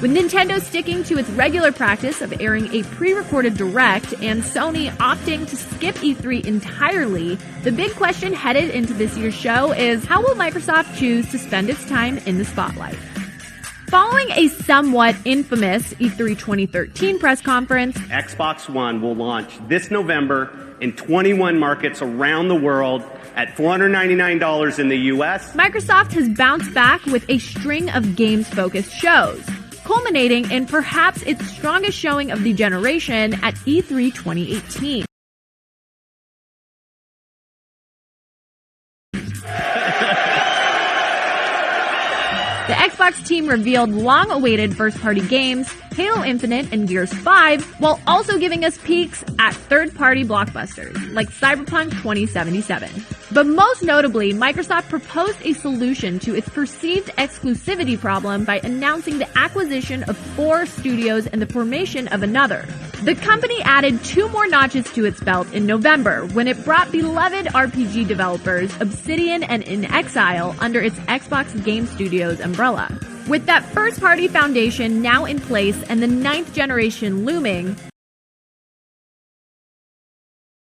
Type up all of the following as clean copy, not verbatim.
With Nintendo sticking to its regular practice of airing a pre-recorded direct and Sony opting to skip E3 entirely, the big question headed into this year's show is how will Microsoft choose to spend its time in the spotlight? Following a somewhat infamous E3 2013 press conference, Xbox One will launch this November in 21 markets around the world at $499 in the US. Microsoft has bounced back with a string of games-focused shows, culminating in perhaps its strongest showing of the generation at E3 2018. The Xbox team revealed long-awaited first-party games, Halo Infinite and Gears 5, while also giving us peeks at third-party blockbusters like Cyberpunk 2077. But most notably, Microsoft proposed a solution to its perceived exclusivity problem by announcing the acquisition of 4 studios and the formation of another. The company added 2 more notches to its belt in November when it brought beloved RPG developers Obsidian and In Exile under its Xbox Game Studios umbrella. With that first-party foundation now in place and the 9th generation looming,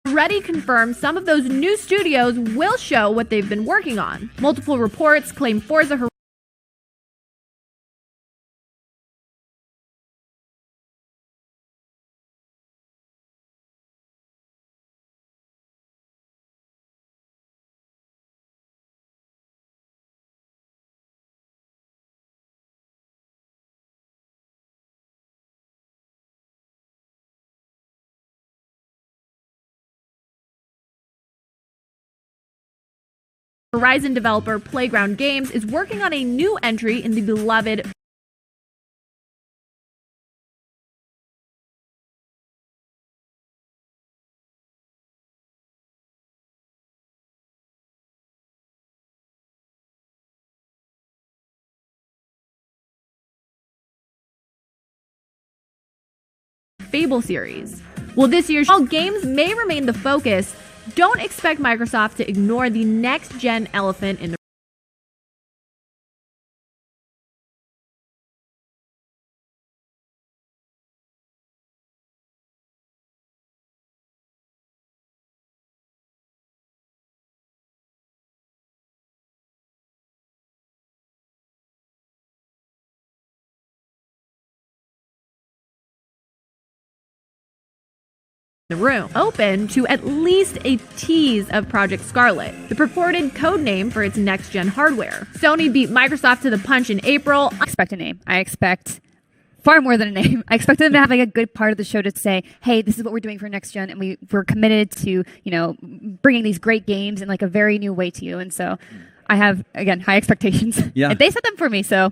already confirmed some of those new studios will show what they've been working on. Multiple reports claim Forza Horizon developer Playground Games is working on a new entry in the beloved Fable series. While this year's games may remain the focus, don't expect Microsoft to ignore the next-gen elephant in the room, open to at least a tease of Project Scarlet, the purported code name for its next-gen hardware. Sony beat Microsoft to the punch in April. I expect a name. I expect far more than a name. I expect them to have like a good part of the show to say, hey, this is what we're doing for next gen, and we're committed to, bringing these great games in like a very new way to you. And so I have, again, high expectations. Yeah. And they set them for me, so,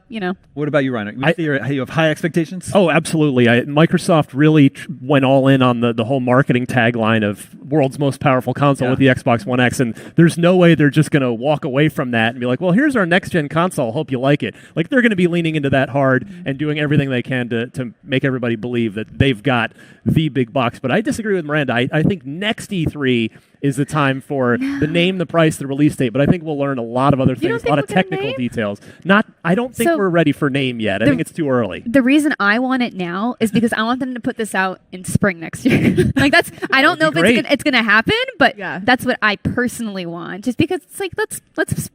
What about you, Ryan? You have high expectations? Oh, absolutely. Microsoft really went all in on the whole marketing tagline of world's most powerful console with the Xbox One X, and there's no way they're just going to walk away from that and be like, well, here's our next-gen console. Hope you like it. Like, they're going to be leaning into that hard and doing everything they can to make everybody believe that they've got the big box. But I disagree with Miranda. I think next E3 is the time for the name, the price, the release date. But I think we'll learn a lot of other things, a lot of technical details. I don't think we're ready for name yet. I think it's too early. The reason I want it now is because I want them to put this out in spring next year. I don't know if it's gonna happen, but that's what I personally want. Just because it's like let's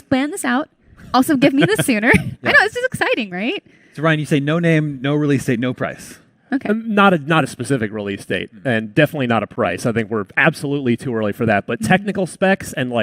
plan this out. Also, give me this sooner. I know it's just exciting, right? So Ryan, you say no name, no release date, no price. Okay. Not a specific release date, and definitely not a price. I think we're absolutely too early for that. But technical specs and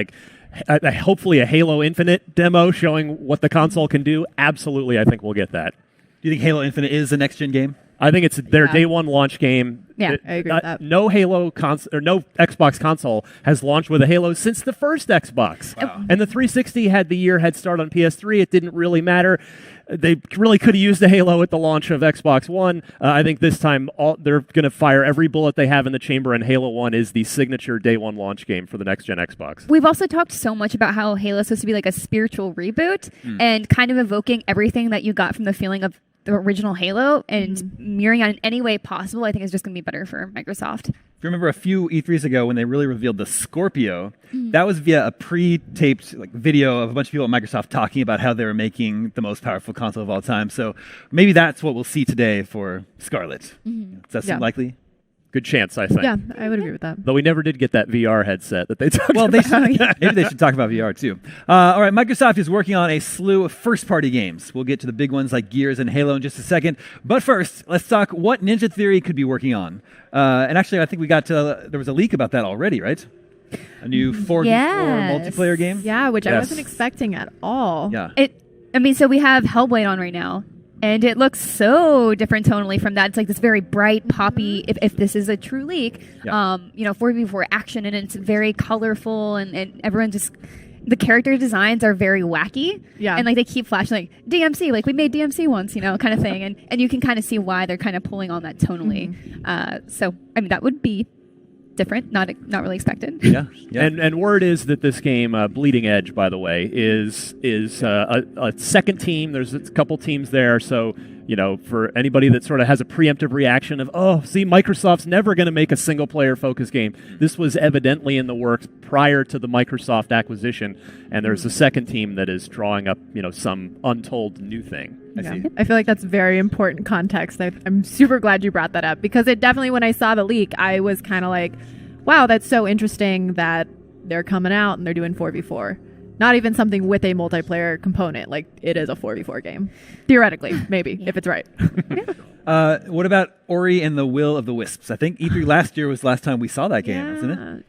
hopefully a Halo Infinite demo showing what the console can do, absolutely, I think we'll get that. Do you think Halo Infinite is the next gen game? I think it's their day one launch game. Yeah, I agree with that. No no Xbox console has launched with a Halo since the first Xbox. Wow. And the 360 had the year head start on PS3. It didn't really matter. They really could have used the Halo at the launch of Xbox One. I think this time they're going to fire every bullet they have in the chamber, and Halo 1 is the signature day one launch game for the next-gen Xbox. We've also talked so much about how Halo is supposed to be like a spiritual reboot and kind of evoking everything that you got from the feeling of the original Halo and mirroring it in any way possible, I think is just going to be better for Microsoft. If you remember a few E3s ago when they really revealed the Scorpio, that was via a pre-taped video of a bunch of people at Microsoft talking about how they were making the most powerful console of all time. So maybe that's what we'll see today for Scarlet. Does that seem likely? Good chance, I think. Yeah, I would agree with that. Though we never did get that VR headset that they talked about. Maybe they should talk about VR too. All right, Microsoft is working on a slew of first-party games. We'll get to the big ones like Gears and Halo in just a second. But first, let's talk what Ninja Theory could be working on. And actually, I think we got there was a leak about that already, right? A new 4v4 multiplayer game? Yeah, which I wasn't expecting at all. Yeah. So we have Hellblade on right now. And it looks so different tonally from that. It's like this very bright, poppy, if this is a true leak, 4v4 action, and it's very colorful, and everyone just, the character designs are very wacky. Yeah. And like they keep flashing like DMC, like we made DMC once, kind of thing. And you can kind of see why they're kind of pulling on that tonally. So, I mean, that would be different, not really expected. Yeah. And word is that this game, Bleeding Edge, by the way, is a second team. There's a couple teams there, so for anybody that sort of has a preemptive reaction of, Microsoft's never going to make a single-player focus game. This was evidently in the works prior to the Microsoft acquisition, and there's a second team that is drawing up, some untold new thing. I feel like that's very important context. I'm super glad you brought that up because it definitely, when I saw the leak, I was kind of like, wow, that's so interesting that they're coming out and they're doing 4v4. Not even something with a multiplayer component. Like, it is a 4v4 game. Theoretically, maybe, if it's right. What about Ori and the Will of the Wisps? I think E3 last year was the last time we saw that game, isn't it?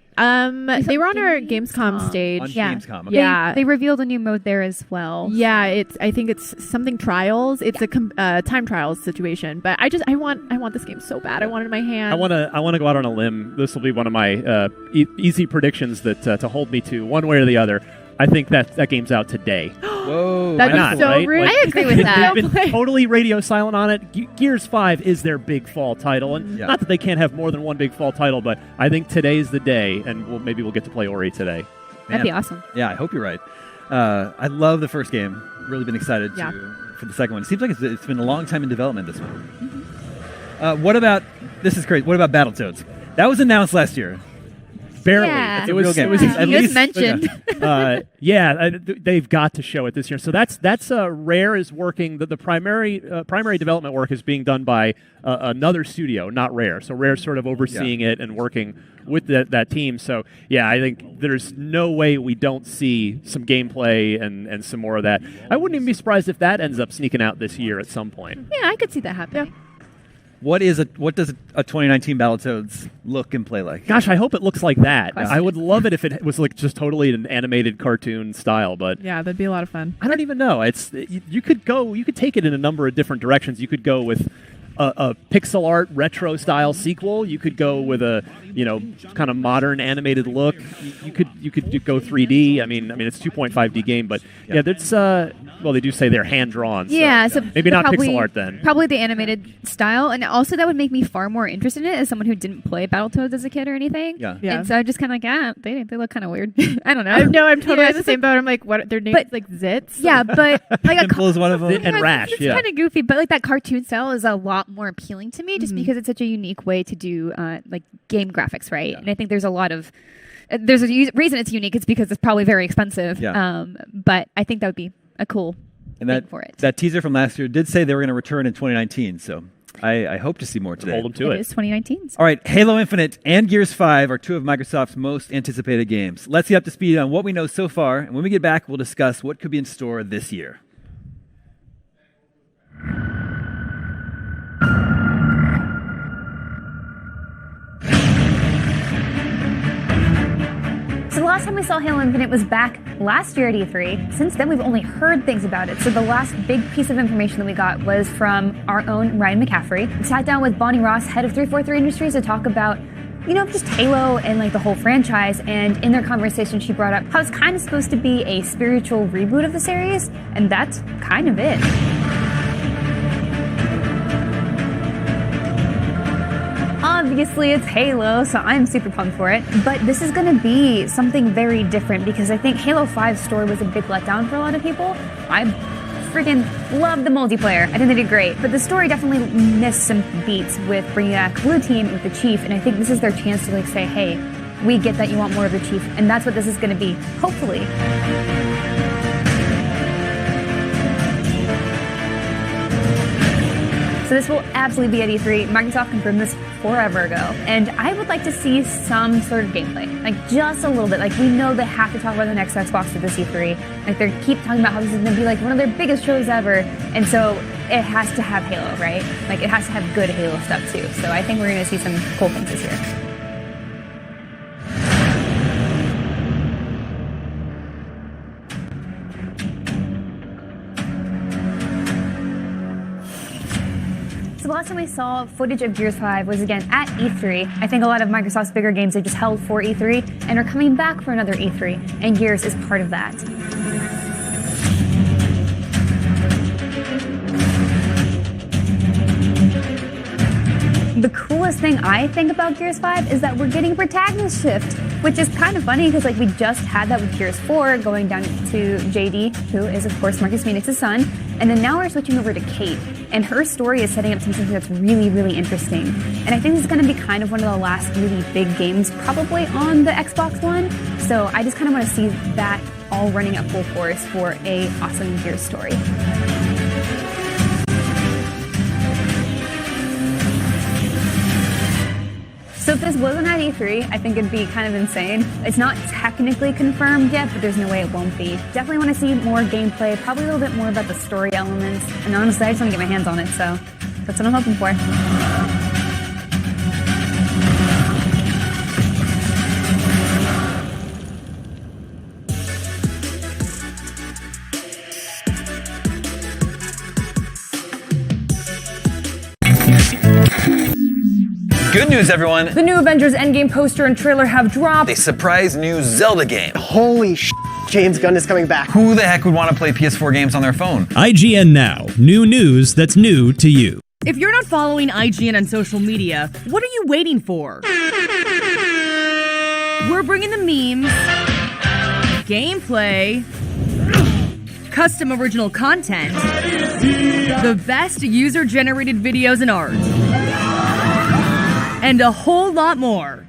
They were on our Gamescom stage. On Gamescom. Okay. Yeah. They revealed a new mode there as well. Yeah, I think it's something trials. It's a time trials situation. But I want this game so bad. I want it in my hand. I want to go out on a limb. This will be one of my easy predictions that to hold me to one way or the other. I think that game's out today. Whoa. That'd Why be not, so right? rude. I agree with that. They've been totally radio silent on it. Gears 5 is their big fall title. And not that they can't have more than one big fall title, but I think today's the day, and maybe we'll get to play Ori today. That'd be awesome. Yeah, I hope you're right. I love the first game. Really been excited for the second one. It seems like it's been a long time in development, this one. What about, this is crazy, what about Battletoads? That was announced last year. Barely. Yeah. It was at least mentioned. They've got to show it this year. So that's Rare is working. The primary development work is being done by another studio, not Rare. So Rare's sort of overseeing it and working with that team. So I think there's no way we don't see some gameplay and some more of that. I wouldn't even be surprised if that ends up sneaking out this year at some point. Yeah, I could see that happening. Yeah. What does a 2019 Battletoads look and play like? Gosh, I hope it looks like that. I would love it if it was like just totally an animated cartoon style, but yeah, that'd be a lot of fun. I don't even know. You could take it in a number of different directions. You could go with a pixel art retro style sequel. You could go with a kind of modern animated look. You could go 3D. I mean it's 2.5D game, but that's they do say they're hand drawn. So maybe not pixel art then. Probably the animated style, and also that would make me far more interested in it as someone who didn't play Battletoads as a kid or anything. Yeah. And so I'm just kind of like, they look kind of weird. I don't know. I'm totally in the same boat. I'm like, what? Their names like Zits. Yeah, but like Simple is one of them. And Rash. It's kind of goofy, but like that cartoon style is a lot more appealing to me, just because it's such a unique way to do like game graphics, right? And I think there's a lot of there's a reason it's unique. It's because it's probably very expensive. But I think that would be a cool thing for it. That teaser from last year did say they were going to return in 2019, so I hope to see more today. Hold them to it. It is 2019. All right, Halo Infinite and Gears 5 are two of Microsoft's most anticipated games. Let's get up to speed on what we know so far, and when we get back, we'll discuss what could be in store this year. So the last time we saw Halo Infinite was back last year at E3. Since then, we've only heard things about it. So the last big piece of information that we got was from our own Ryan McCaffrey. We sat down with Bonnie Ross, head of 343 Industries, to talk about, just Halo and like the whole franchise. And in their conversation, she brought up how it's kind of supposed to be a spiritual reboot of the series. And that's kind of it. Obviously, it's Halo, so I'm super pumped for it. But this is going to be something very different because I think Halo 5's story was a big letdown for a lot of people. I freaking love the multiplayer. I think they did great. But the story definitely missed some beats with bringing back Blue Team with the Chief, and I think this is their chance to say, hey, we get that you want more of the Chief, and that's what this is going to be, hopefully. So this will absolutely be at E3. Microsoft confirmed this forever ago. And I would like to see some sort of gameplay. Like, just a little bit. Like, we know they have to talk about the next Xbox at this E3. Like, they keep talking about how this is going to be, like, one of their biggest shows ever. And so it has to have Halo, right? Like, it has to have good Halo stuff, too. So I think we're going to see some cool things this year. So the last time we saw footage of Gears 5 was again at E3. I think a lot of Microsoft's bigger games are just held for E3 and are coming back for another E3, and Gears is part of that. The coolest thing I think about Gears 5 is that we're getting protagonist shift, which is kind of funny because we just had that with Gears 4 going down to JD, who is of course Marcus Phoenix's son, and then now we're switching over to Kate, and her story is setting up something that's really, really interesting. And I think this is going to be kind of one of the last really big games probably on the Xbox One, so I just kind of want to see that all running at full force for a awesome Gears story. So if this wasn't at E3, I think it'd be kind of insane. It's not technically confirmed yet, but there's no way it won't be. Definitely want to see more gameplay, probably a little bit more about the story elements, and honestly, I just want to get my hands on it, so that's what I'm hoping for. Good news, everyone. The new Avengers Endgame poster and trailer have dropped. A surprise new Zelda game. Holy sh**, James Gunn is coming back. Who the heck would want to play PS4 games on their phone? IGN Now. New news that's new to you. If you're not following IGN on social media, what are you waiting for? We're bringing the memes, gameplay, custom original content, the best user-generated videos and art, and a whole lot more.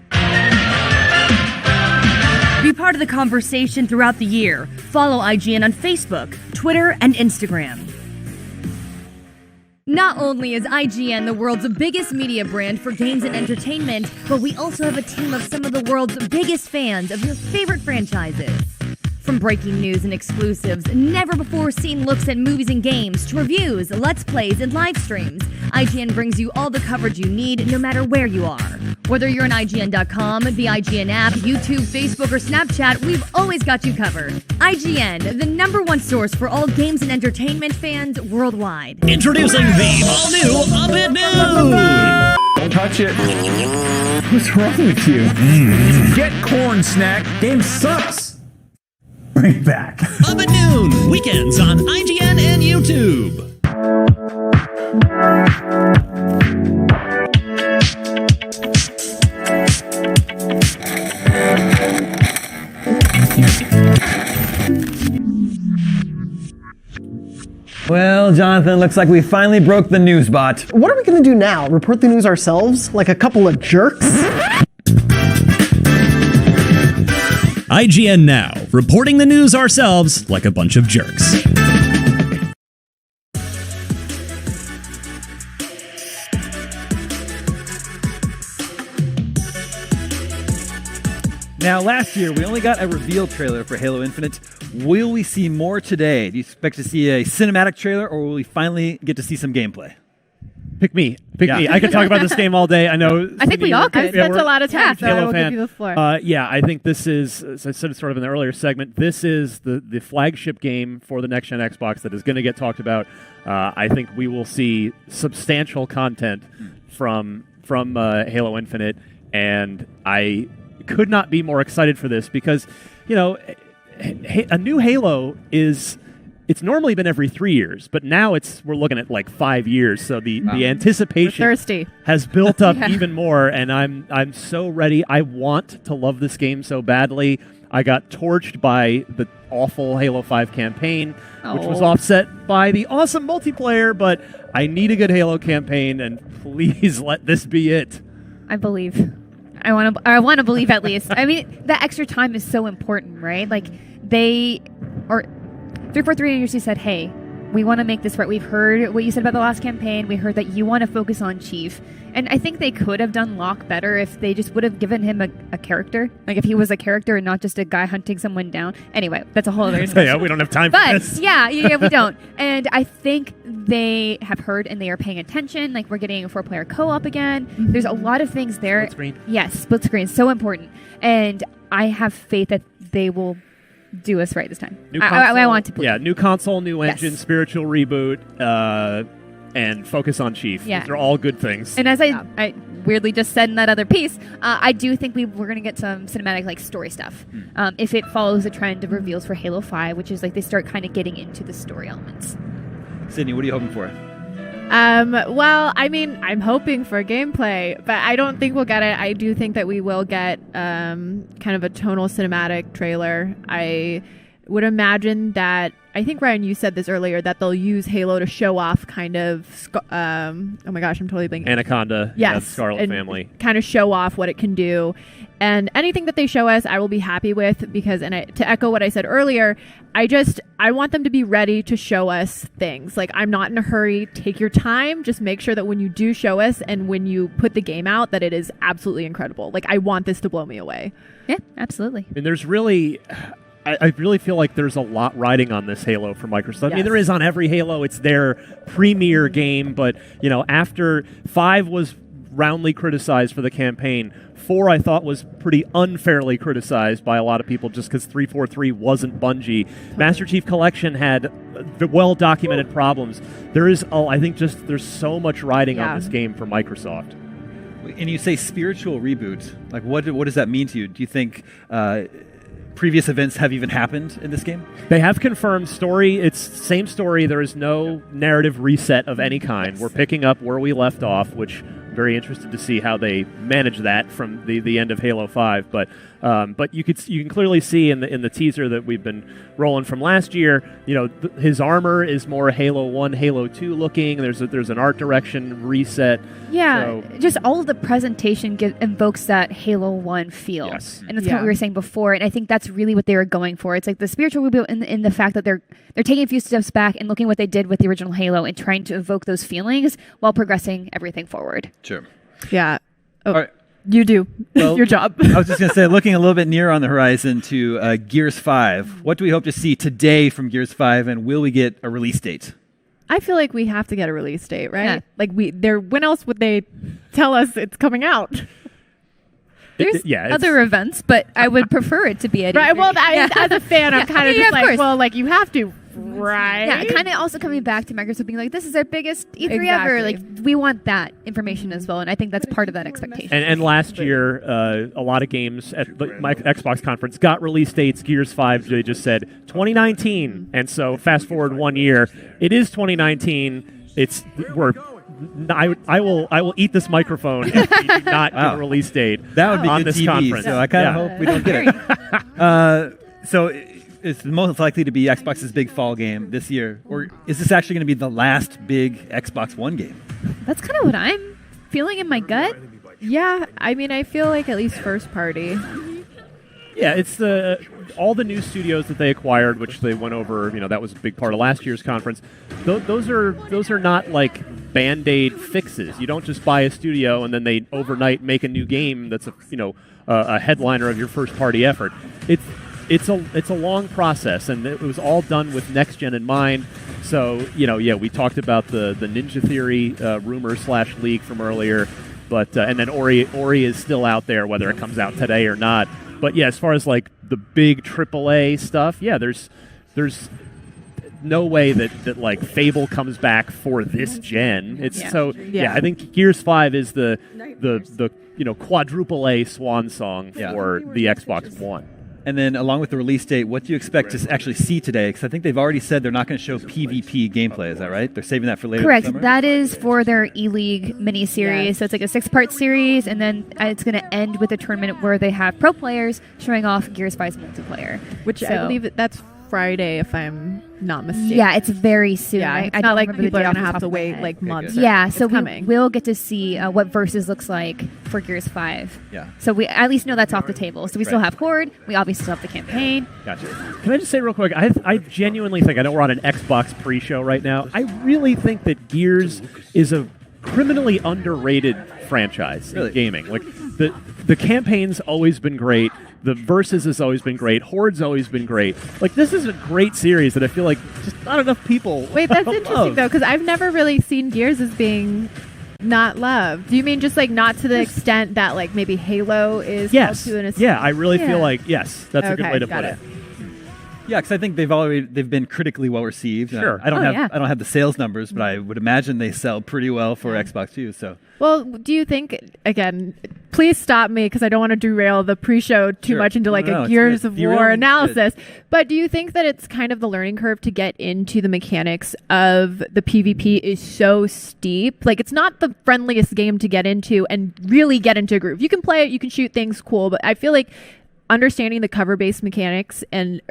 Be part of the conversation throughout the year. Follow IGN on Facebook, Twitter, and Instagram. Not only is IGN the world's biggest media brand for games and entertainment, but we also have a team of some of the world's biggest fans of your favorite franchises. From breaking news and exclusives, never-before-seen looks at movies and games, to reviews, let's plays, and live streams, IGN brings you all the coverage you need, no matter where you are. Whether you're on IGN.com, the IGN app, YouTube, Facebook, or Snapchat, we've always got you covered. IGN, the #1 source for all games and entertainment fans worldwide. Introducing the all-new Up It News! Don't touch it. What's wrong with you? Get corn snack. Game sucks. Bring it back. Up at noon, weekends on IGN and YouTube. Well, Jonathan, looks like we finally broke the news bot. What are we going to do now? Report the news ourselves? Like a couple of jerks? IGN Now, reporting the news ourselves like a bunch of jerks. Now, last year, we only got a reveal trailer for Halo Infinite. Will we see more today? Do you expect to see a cinematic trailer, or will we finally get to see some gameplay? Pick me. Pick me. I could talk about this game all day. I know. I think we all could. I've spent a lot of time, so I will give you the floor. Yeah, I think this is, as I said sort of in the earlier segment, this is the flagship game for the next-gen Xbox that is going to get talked about. I think we will see substantial content from Halo Infinite, and I could not be more excited for this because, you know, a new Halo is... It's normally been every 3 years, but now we're looking at like 5 years. So the anticipation has built up even more, and I'm so ready. I want to love this game so badly. I got torched by the awful Halo 5 campaign, which was offset by the awesome multiplayer, but I need a good Halo campaign, and please let this be it. I believe. I want to believe at least. I mean, that extra time is so important, right? Like, 343 usually said, hey, we want to make this right. We've heard what you said about the last campaign. We heard that you want to focus on Chief. And I think they could have done Locke better if they just would have given him a character. Like, if he was a character and not just a guy hunting someone down. Anyway, that's a whole other discussion. Yeah, we don't have time for this. Yeah, we don't. And I think they have heard and they are paying attention. Like, we're getting a 4-player co-op again. Mm-hmm. There's a lot of things there. Split screen. Yes, split screen. So important. And I have faith that they will do us right this time. I want to believe. Yeah, new console, new engine, spiritual reboot, and focus on Chief. Yeah. These are all good things. And as I weirdly just said in that other piece, I do think we're going to get some cinematic like story stuff. If it follows the trend of reveals for Halo 5, which is like they start kind of getting into the story elements. Sydney, what are you hoping for? Well, I mean, I'm hoping for gameplay, but I don't think we'll get it. I do think that we will get kind of a tonal cinematic trailer. I would imagine that, I think, Ryan, you said this earlier, that they'll use Halo to show off kind of, oh my gosh, I'm totally blanking. Anaconda, yes, Scarlet Family. Kind of show off what it can do. And anything that they show us, I will be happy with because, to echo what I said earlier, I want them to be ready to show us things. Like, I'm not in a hurry. Take your time. Just make sure that when you do show us and when you put the game out, that it is absolutely incredible. Like, I want this to blow me away. Yeah, absolutely. And there's really... I really feel like there's a lot riding on this Halo for Microsoft. Yes. I mean, there is on every Halo. It's their premier game, but, after 5 was roundly criticized for the campaign, 4 I thought was pretty unfairly criticized by a lot of people just because 343 wasn't Bungie. Master Chief Collection had well-documented problems. There is, I think, there's so much riding on this game for Microsoft. And you say spiritual reboot. Like, what does that mean to you? Do you think... previous events have even happened in this game? They have confirmed story. It's same story. There is no narrative reset of any kind. We're picking up where we left off, which I'm very interested to see how they manage that from the end of Halo 5. But you can clearly see in the teaser that we've been rolling from last year, his armor is more Halo 1, Halo 2 looking. There's an art direction reset. Yeah, just all of the presentation invokes that Halo 1 feel. Yes. And that's kind of what we were saying before, and I think that's really what they were going for. It's like the spiritual reboot in the fact that they're taking a few steps back and looking at what they did with the original Halo and trying to evoke those feelings while progressing everything forward. Sure. Yeah. Oh. All right. You do. Well, your job. I was just going to say, looking a little bit nearer on the horizon to Gears 5, what do we hope to see today from Gears 5, and will we get a release date? I feel like we have to get a release date, right? Yeah. Like, when else would they tell us it's coming out? There's other events, but I would prefer it to be at right. E3. Well, as a fan, I'm kind of just like, course. well, like, you have to, right? Yeah, kind of also coming back to Microsoft being like, this is our biggest E3 ever. Like, we want that information as well, and I think that's part of that expectation. And last year, a lot of games at my Xbox conference got release dates. Gears 5, they just said 2019, and so fast forward 1 year, it is 2019. I will eat this microphone if we do not get a release date. That would be on good this TV, conference. so I kind of hope we don't get it. So it's most likely to be Xbox's big fall game this year, or is this actually going to be the last big Xbox One game? That's kind of what I'm feeling in my gut. Yeah, I mean, I feel like at least first party. Yeah, it's all the new studios that they acquired, which they went over. That was a big part of last year's conference. Those are not like Band-Aid fixes. You don't just buy a studio and then they overnight make a new game that's a headliner of your first party effort. It's a long process, and it was all done with next gen in mind. So we talked about the Ninja Theory rumor / leak from earlier, but and then Ori is still out there, whether it comes out today or not. But yeah, as far as like the big AAA stuff, there's no way that like Fable comes back for this gen. I think Gears 5 is the quadruple A swan song for the Xbox One. And then along with the release date, what do you expect to actually see today? Because I think they've already said they're not going to show PvP gameplay. Is that right? They're saving that for later. Correct. This summer? That is for their E-League mini-series. Yes. So it's like a 6-part series, and then it's going to end with a tournament where they have pro players showing off Gears 5's multiplayer. Which I believe that's Friday, if I'm not mistaken. Yeah, it's very soon. Yeah, it's not like people are going to have to wait like months. Yeah, so coming. we'll get to see what Versus looks like for Gears 5. Yeah. So we at least know that's off the table. So we still have Horde. We obviously still have the campaign. Gotcha. Can I just say real quick, I genuinely think, I know we're on an Xbox pre-show right now, I really think that Gears is a criminally underrated franchise in gaming. Like, the campaign's always been great. The Versus has always been great. Horde's always been great. Like, this is a great series that I feel like just not enough people Wait, that's interesting, love. though, because I've never really seen Gears as being not loved. Do you mean just, like, not to the extent that, like, maybe Halo is held to an Yeah, I really feel like, yes, that's a good way to got put it. Yeah, because I think they've been critically well received. Sure. I don't have the sales numbers, but I would imagine they sell pretty well for Xbox too. So. Well, do you think, again, please stop me because I don't want to derail the pre-show too much into like a Gears of War analysis, but do you think that it's kind of the learning curve to get into the mechanics of the PvP is so steep? Like, it's not the friendliest game to get into and really get into a groove. You can play it, you can shoot things, cool, but I feel like understanding the cover-based mechanics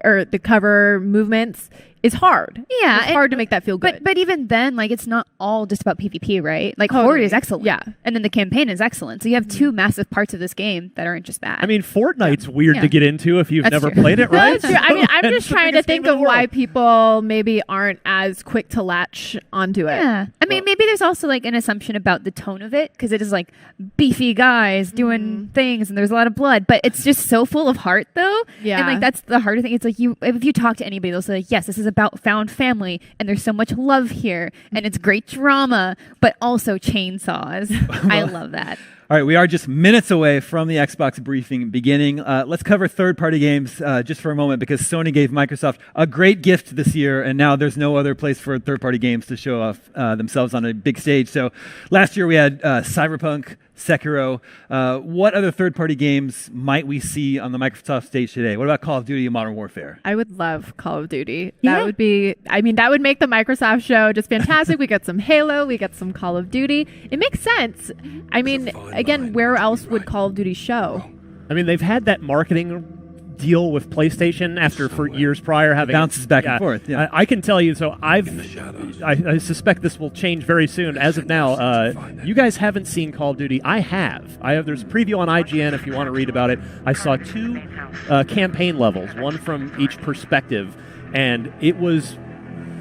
or the cover movements is hard. Yeah, it's hard to make that feel good. But even then, like, it's not all just about PvP, right? Like, Horde is excellent. Yeah. And then the campaign is excellent. So you have two massive parts of this game that aren't just bad. I mean, Fortnite's weird to get into if you've never played it, right? That's true. I mean, I'm just trying to think of why people maybe aren't as quick to latch onto it. Yeah. I mean, maybe there's also like an assumption about the tone of it because it is like beefy guys doing things and there's a lot of blood, but it's just so full of heart though. Yeah. And like that's the harder thing. It's like if you talk to anybody, they'll say like, yes, this is about found family and there's so much love here and it's great drama, but also chainsaws. I love that. All right, we are just minutes away from the Xbox briefing beginning. Let's cover third-party games just for a moment because Sony gave Microsoft a great gift this year, and now there's no other place for third-party games to show off themselves on a big stage. So last year we had Cyberpunk, Sekiro. What other third-party games might we see on the Microsoft stage today? What about Call of Duty and Modern Warfare? I would love Call of Duty. That would be, I mean, that would make the Microsoft show just fantastic. We got some Halo, we got some Call of Duty. It makes sense. I mean, again, where else would Call of Duty show? I mean, they've had that marketing deal with PlayStation after for years prior having bounces back and forth. Yeah. I can tell you. So I suspect this will change very soon. As of now, you guys haven't seen Call of Duty. I have. There's a preview on IGN if you want to read about it. I saw 2 campaign levels, one from each perspective, and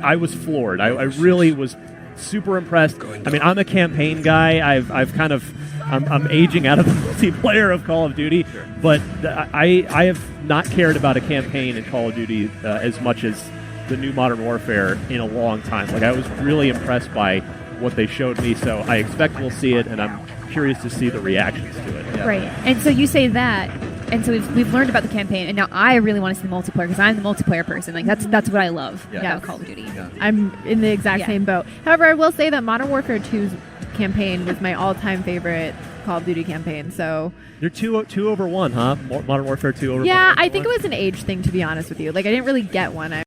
I was floored. I really was super impressed. I mean, I'm a campaign guy. I'm aging out of the multiplayer of Call of Duty, but I have not cared about a campaign in Call of Duty as much as the new Modern Warfare in a long time. Like, I was really impressed by what they showed me, so I expect we'll see it, and I'm curious to see the reactions to it. Yeah. Right. And so you say that, and so we've learned about the campaign, and now I really want to see the multiplayer because I'm the multiplayer person. Like that's what I love about Call of Duty. Yeah. I'm in the exact same boat. However, I will say that Modern Warfare 2's campaign was my all-time favorite Call of Duty campaign. So you're two over one, huh? Modern Warfare 2 over. Yeah, I think it was an age thing, to be honest with you. Like, I didn't really get one.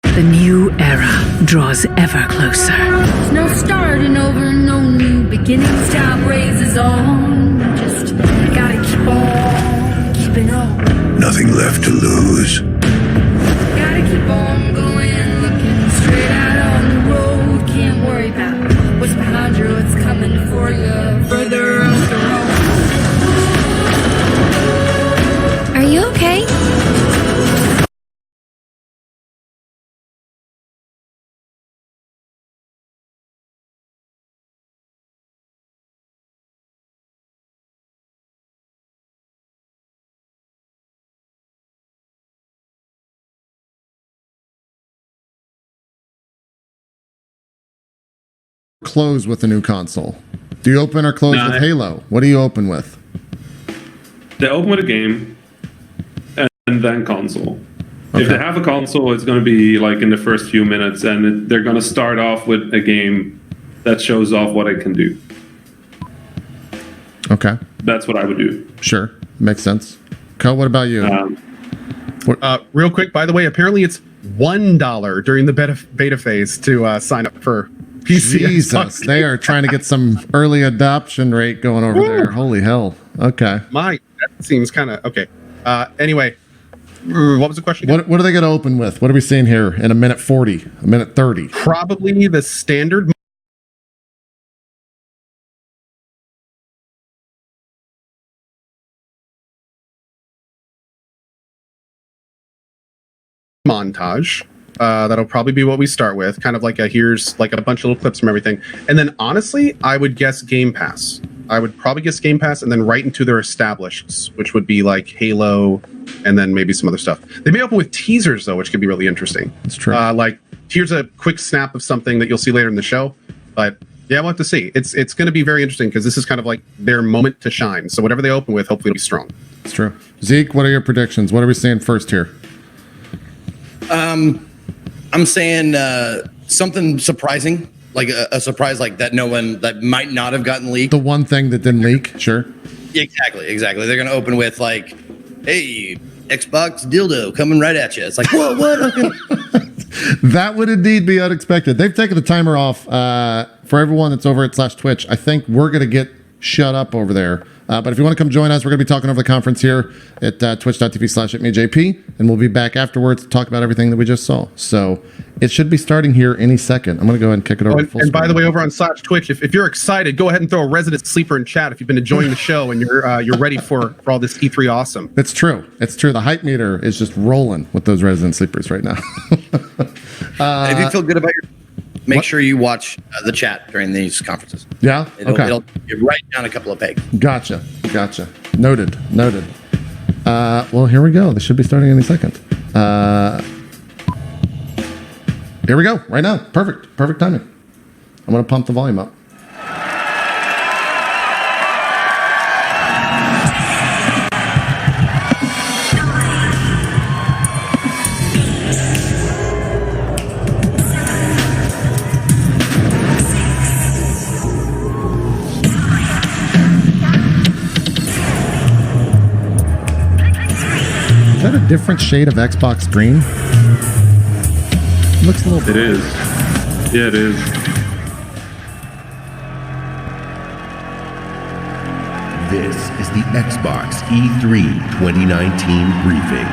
The new era draws ever closer. There's no starting over, no new beginnings. Time raises on. Just gotta keep on keeping on. Nothing left to lose. Gotta keep on going, looking straight out on the road. Can't worry about what's behind you, what's coming for you. Further up the road. Are you okay? Close with a new console? Do you open or close with Halo? What do you open with? They open with a game, and and then console. Okay. If they have a console, it's going to be like in the first few minutes, and they're going to start off with a game that shows off what it can do. Okay. That's what I would do. Sure. Makes sense. Cole, what about you? Real quick, by the way, apparently it's $1 during the beta phase to sign up for PC. Jesus, they are trying to get some early adoption rate going over there. Holy hell. Okay. That seems kind of okay. Anyway, what was the question again? What are they going to open with? What are we seeing here in a minute 40, a minute 30? Probably the standard montage. That'll probably be what we start with, kind of like here's like a bunch of little clips from everything. And then honestly, I would guess Game Pass. I would probably guess Game Pass and then right into their established, which would be like Halo and then maybe some other stuff. They may open with teasers though, which could be really interesting. That's true. Like here's a quick snap of something that you'll see later in the show. But yeah, we'll have to see. It's going to be very interesting because this is kind of like their moment to shine. So whatever they open with, hopefully it'll be strong. It's true. Zeke, what are your predictions? What are we seeing first here? I'm saying something surprising, like a surprise like that that might not have gotten leaked. The one thing that didn't leak, sure. Yeah, exactly. They're going to open with like, hey, Xbox dildo coming right at you. It's like, whoa, what? Okay. That would indeed be unexpected. They've taken the timer off for everyone that's over at /Twitch. I think we're going to get shut up over there. But if you want to come join us, we're going to be talking over the conference here at twitch.tv/@mejp, and we'll be back afterwards to talk about everything that we just saw. So it should be starting here any second. I'm going to go ahead and kick it over to full And by the way, over on /Twitch, if you're excited, go ahead and throw a resident sleeper in chat if you've been enjoying the show and you're ready for all this E3 awesome. It's true. It's true. The hype meter is just rolling with those resident sleepers right now. If you feel good about make sure you watch the chat during these conferences. Yeah? It'll write down a couple of pegs. Gotcha. Noted. Well, here we go. This should be starting any second. Here we go. Right now. Perfect timing. I'm going to pump the volume up. Is that a different shade of Xbox green? It looks a little bit. It is. Yeah, it is. This is the Xbox E3 2019 briefing.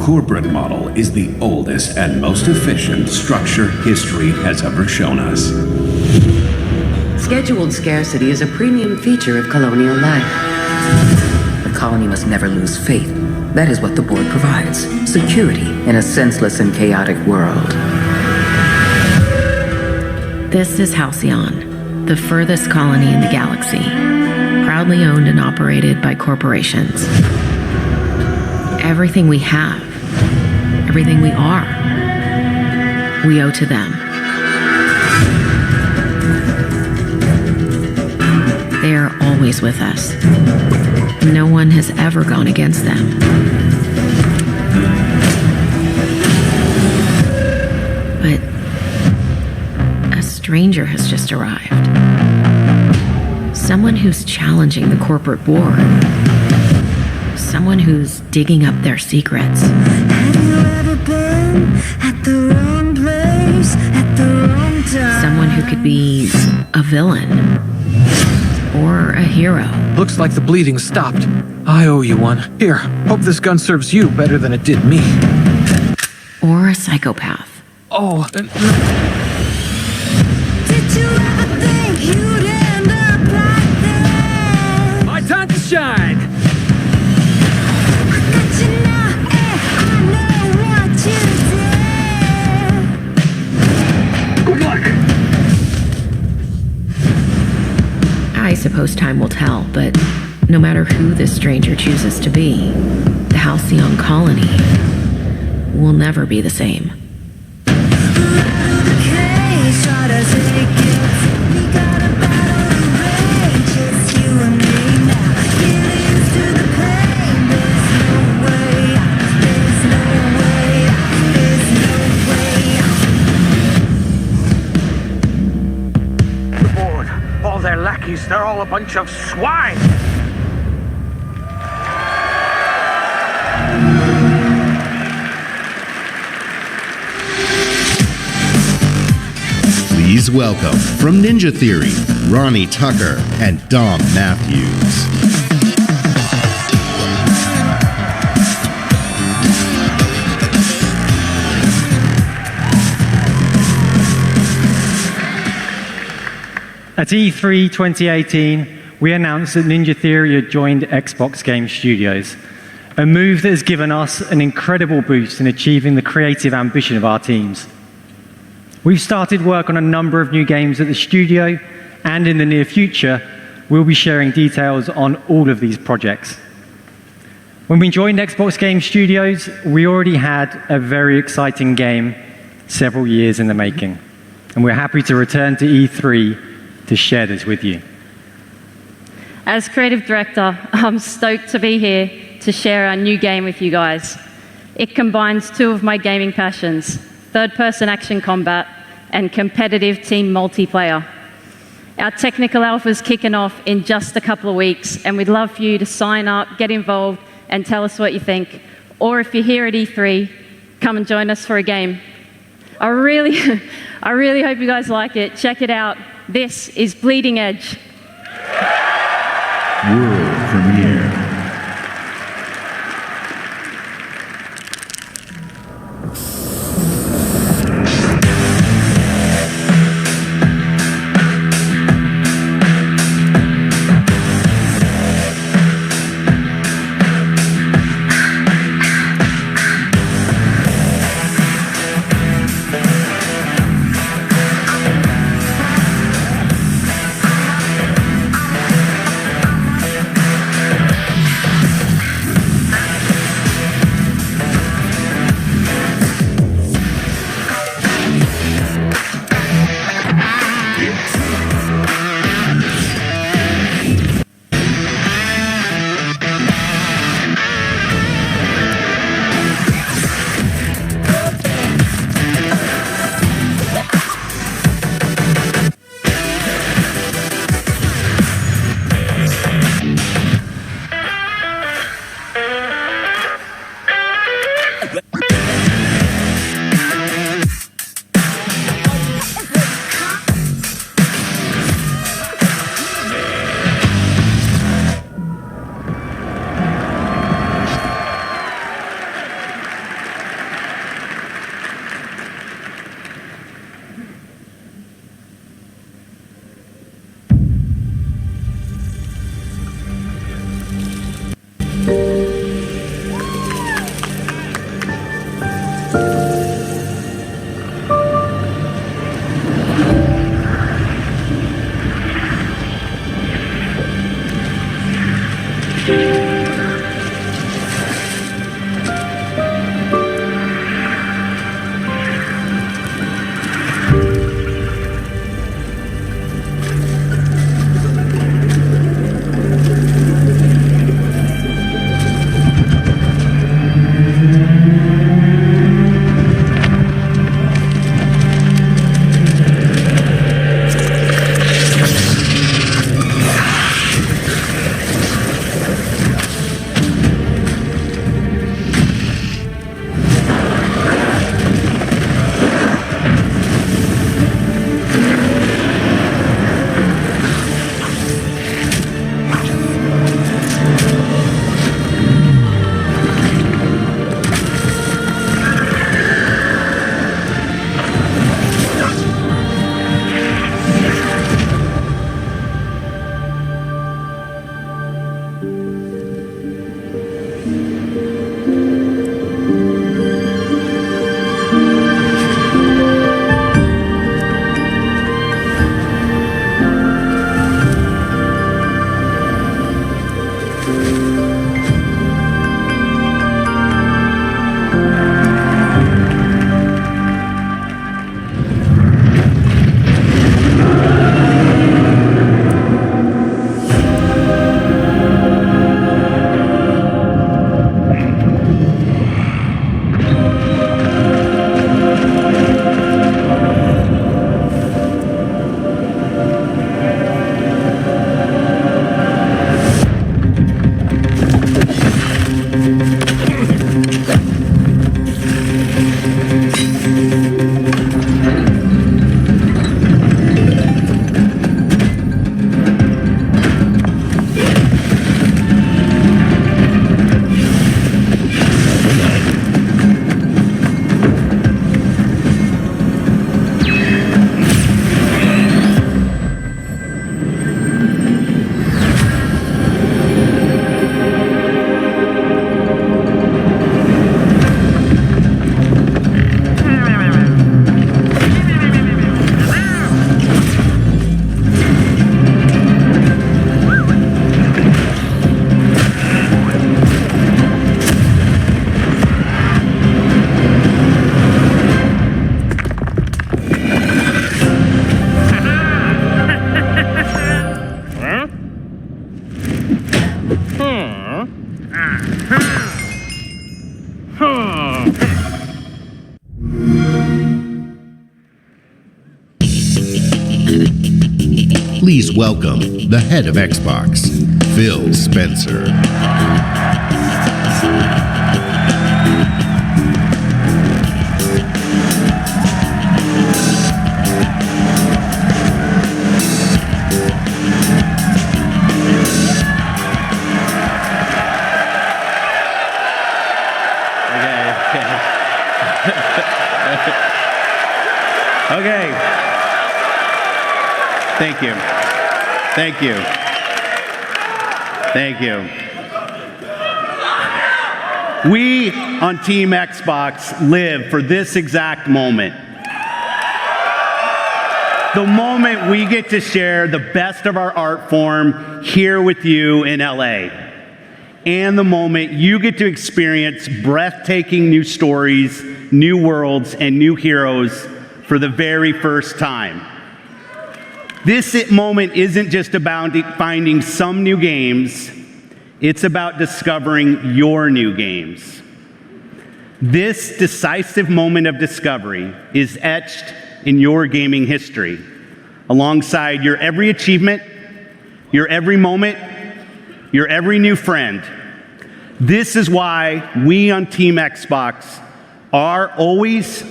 corporate model is the oldest and most efficient structure history has ever shown us. Scheduled scarcity is a premium feature of colonial life. The colony must never lose faith. That is what the board provides. Security in a senseless and chaotic world. This is Halcyon, the furthest colony in the galaxy, proudly owned and operated by corporations. Everything we have, everything we are, we owe to them. They are always with us. No one has ever gone against them. But a stranger has just arrived. Someone who's challenging the corporate board. Someone who's digging up their secrets. Have you ever been at the wrong place Someone who could be a villain or a hero. Looks like the bleeding stopped. I owe you one. Here, hope this gun serves you better than it did me. Or a psychopath. Oh. Did you ever think you'd end up like this? My time to shine. Got you now, and I know what you did. Good luck. I suppose time will tell, but no matter who this stranger chooses to be, the Halcyon colony will never be the same. All their lackeys, they're all a bunch of swine! Please welcome, from Ninja Theory, Ronnie Tucker and Dom Matthews. At E3 2018, we announced that Ninja Theory had joined Xbox Game Studios, a move that has given us an incredible boost in achieving the creative ambition of our teams. We've started work on a number of new games at the studio, and in the near future, we'll be sharing details on all of these projects. When we joined Xbox Game Studios, we already had a very exciting game several years in the making, and we're happy to return to E3 to share this with you. As creative director, I'm stoked to be here to share our new game with you guys. It combines two of my gaming passions, third-person action combat and competitive team multiplayer. Our technical alpha is kicking off in just a couple of weeks, and we'd love for you to sign up, get involved, and tell us what you think. Or if you're here at E3, come and join us for a game. I really hope you guys like it. Check it out. This is Bleeding Edge. World premiere. Please welcome the head of Xbox, Phil Spencer. Okay. Thank you. Thank you. Thank you. We on Team Xbox live for this exact moment. The moment we get to share the best of our art form here with you in LA. And the moment you get to experience breathtaking new stories, new worlds, and new heroes for the very first time. This moment isn't just about finding some new games, it's about discovering your new games. This decisive moment of discovery is etched in your gaming history, alongside your every achievement, your every moment, your every new friend. This is why we on Team Xbox are always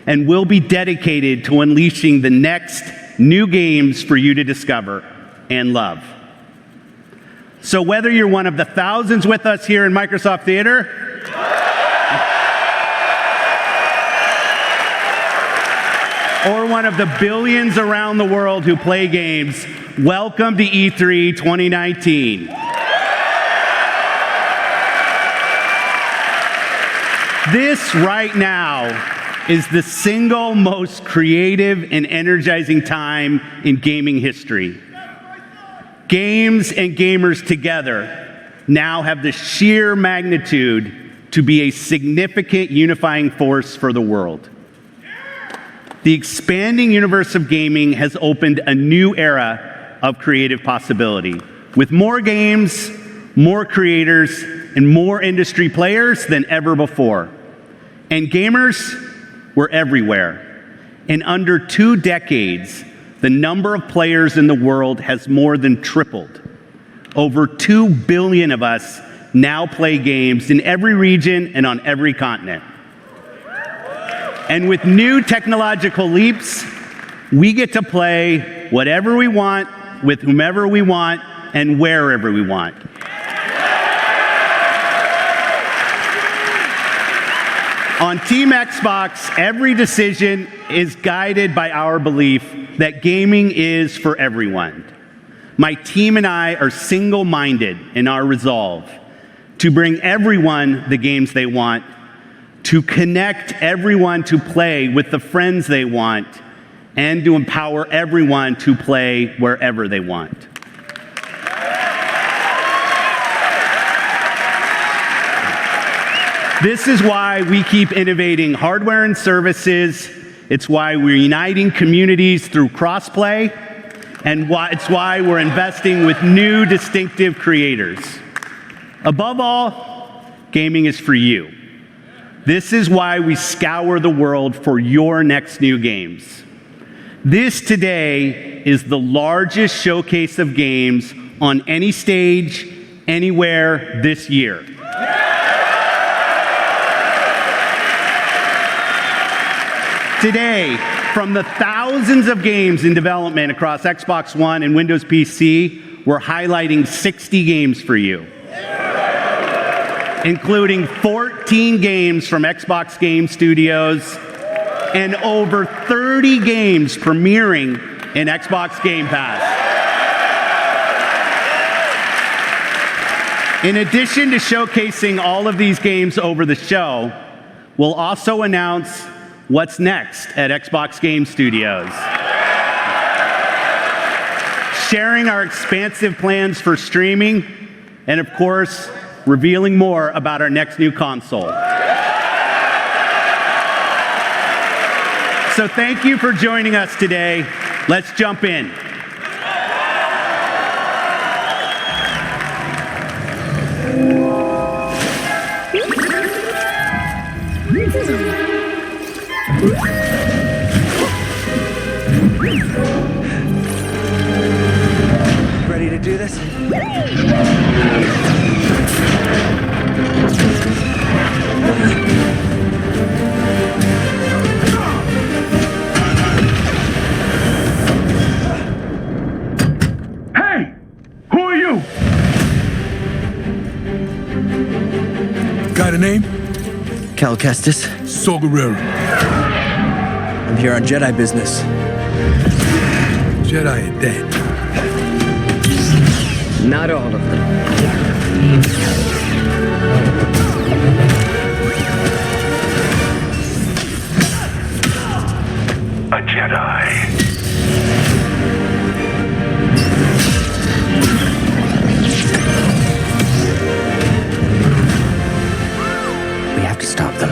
and will be dedicated to unleashing the next new games for you to discover and love. So whether you're one of the thousands with us here in Microsoft Theater, or one of the billions around the world who play games, welcome to E3 2019. This right now is the single most creative and energizing time in gaming history. Games and gamers together now have the sheer magnitude to be a significant unifying force for the world. The expanding universe of gaming has opened a new era of creative possibility, with more games, more creators, and more industry players than ever before. And gamers, we're everywhere. In under 2 decades, the number of players in the world has more than tripled. Over 2 billion of us now play games in every region and on every continent. And with new technological leaps, we get to play whatever we want, with whomever we want, and wherever we want. On Team Xbox, every decision is guided by our belief that gaming is for everyone. My team and I are single-minded in our resolve to bring everyone the games they want, to connect everyone to play with the friends they want, and to empower everyone to play wherever they want. This is why we keep innovating hardware and services. It's why we're uniting communities through crossplay, and it's why we're investing with new distinctive creators. Above all, gaming is for you. This is why we scour the world for your next new games. This today is the largest showcase of games on any stage, anywhere this year. Today, from the thousands of games in development across Xbox One and Windows PC, we're highlighting 60 games for you, including 14 games from Xbox Game Studios and over 30 games premiering in Xbox Game Pass. In addition to showcasing all of these games over the show, we'll also announce what's next at Xbox Game Studios. Sharing our expansive plans for streaming, and of course, revealing more about our next new console. So thank you for joining us today. Let's jump in. Got a name? Cal Kestis. Saw Gerrera. I'm here on Jedi business. Jedi are dead. Not all of them. A Jedi. We have to stop them.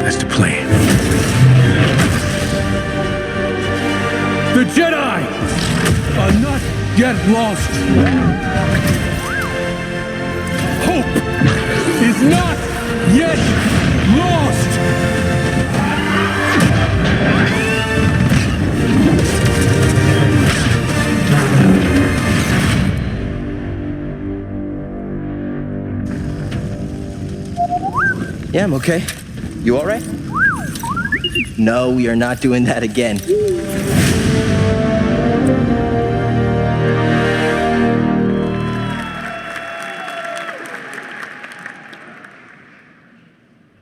That's the plan. The Jedi are not yet lost. Hope is not yet lost. Yeah, I'm okay. You all right? No, we are not doing that again.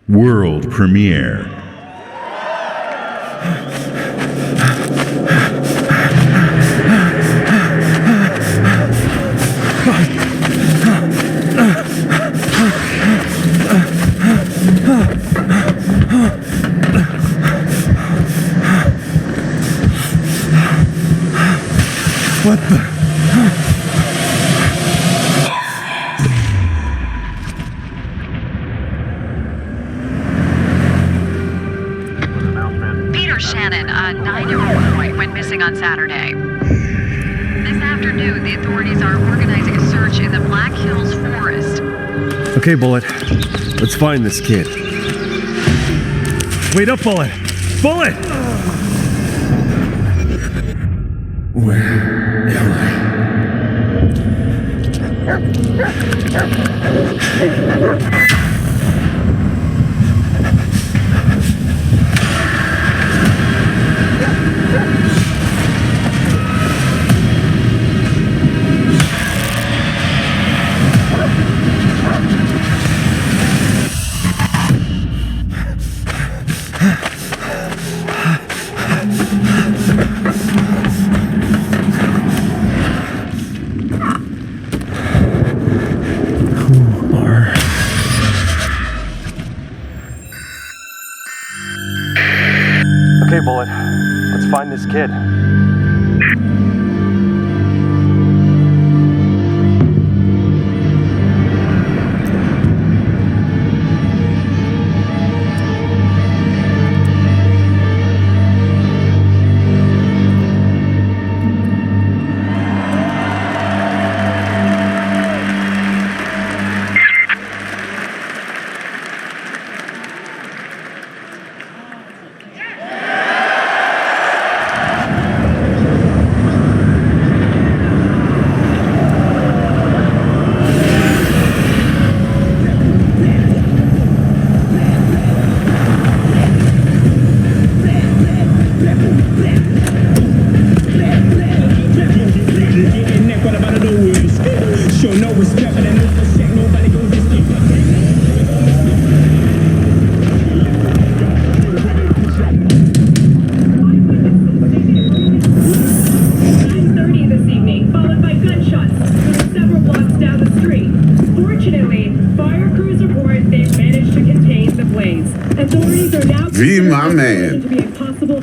World premiere. What the? Peter Shannon, a 9-year-old boy, went missing on Saturday. This afternoon, the authorities are organizing a search in the Black Hills Forest. Okay, Bullet. Let's find this kid. Wait up, Bullet! Bullet! Where am I? Okay, Bullet. Let's find this kid. V, my man,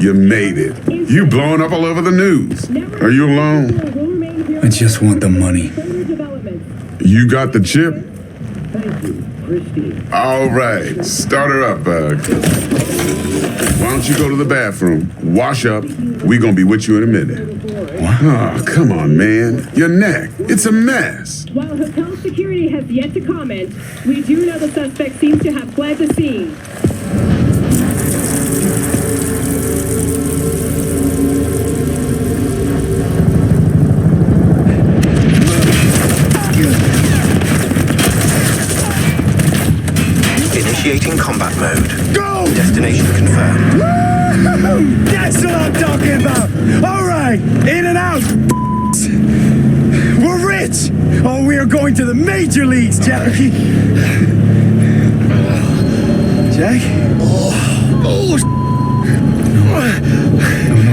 you made it. You blowing up all over the news. Are you alone? I just want the money. You got the chip? All right, start her up, Bug. Why don't you go to the bathroom, wash up, we gonna be with you in a minute. Oh, come on, man. Your neck, it's a mess. While hotel security has yet to comment, we do know the suspect seems to have fled the scene. Initiating combat mode. Go! Destination confirmed. That's what I'm talking about! Alright! In and out! We're rich! Oh, we are going to the major leagues, Jackie! Jack? Oh,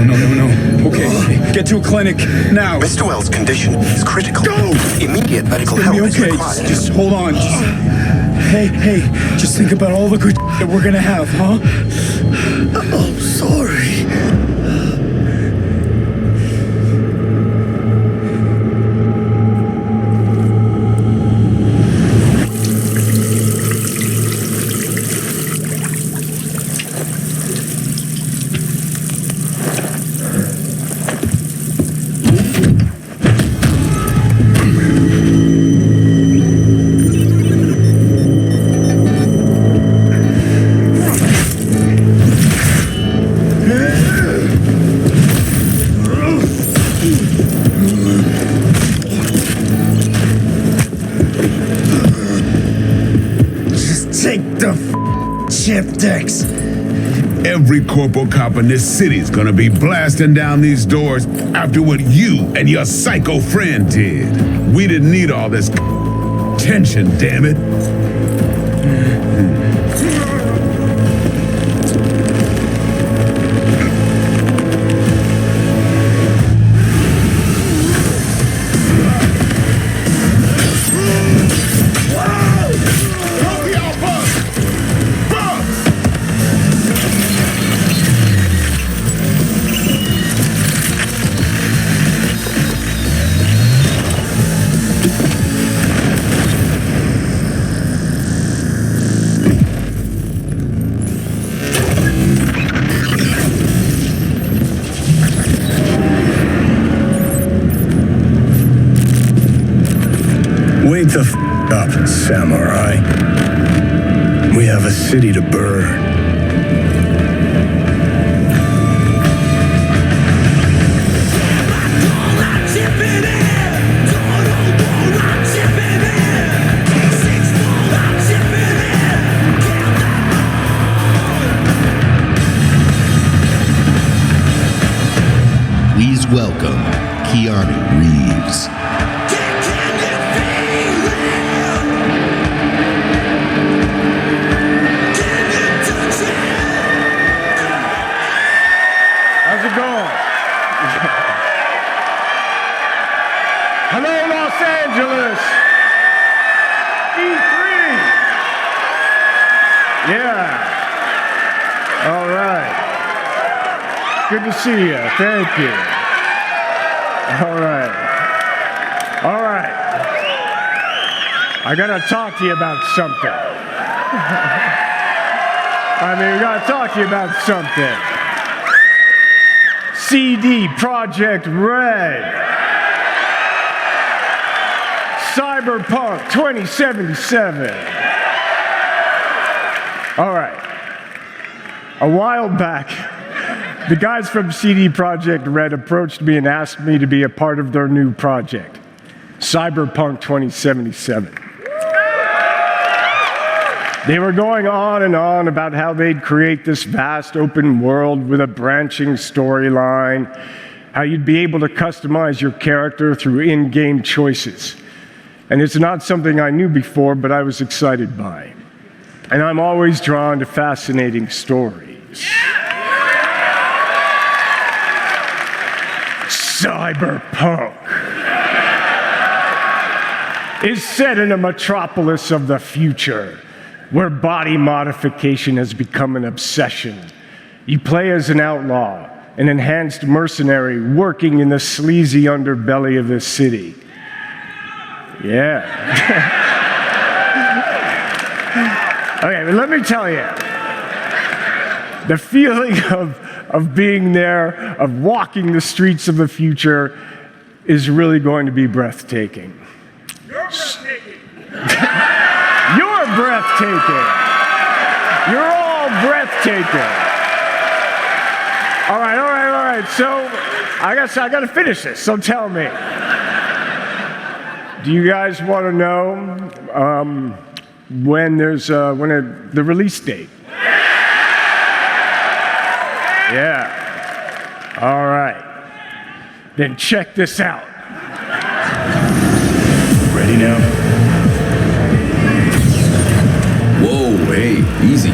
no. Okay, get to a clinic now. Mr. Wells' condition is critical. Go! Immediate medical It's gonna help be okay. is required. Just hold on. Hey, just think about all the good that we're gonna have, huh? I'm sorry. Chip decks. Every corporal cop in this city's gonna be blasting down these doors after what you and your psycho friend did. We didn't need all this tension, damn it. Wake the up, samurai. We have a city to burn. Please welcome Keanu Reeves. How's it going? Hello, Los Angeles. E3. Yeah. All right. Good to see you. Thank you. All right. All right. I gotta talk to you about something. We gotta talk to you about something. CD Projekt Red. Cyberpunk 2077. All right. A while back, the guys from CD Projekt Red approached me and asked me to be a part of their new project, Cyberpunk 2077. They were going on and on about how they'd create this vast open world with a branching storyline, how you'd be able to customize your character through in-game choices. And it's not something I knew before, but I was excited by. And I'm always drawn to fascinating stories. Cyberpunk is set in a metropolis of the future, where body modification has become an obsession. You play as an outlaw, an enhanced mercenary working in the sleazy underbelly of the city. Yeah. Okay, but let me tell you, the feeling of being there, of walking the streets of the future, is really going to be breathtaking. You're breathtaking. You're all breathtaking. All right. So, I guess I got to finish this. So tell me, do you guys want to know when the release date? Yeah. All right. Then check this out. Ready now? Whoa, hey, easy.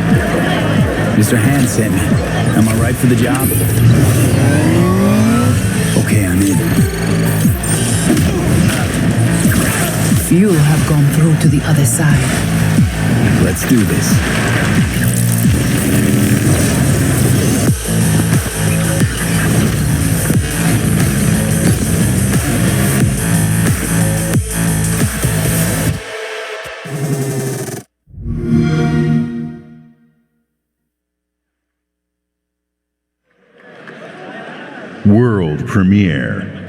Mr. Hand sent me. Am I right for the job? Okay, I'm in. Few have gone through to the other side. Let's do this. World premiere.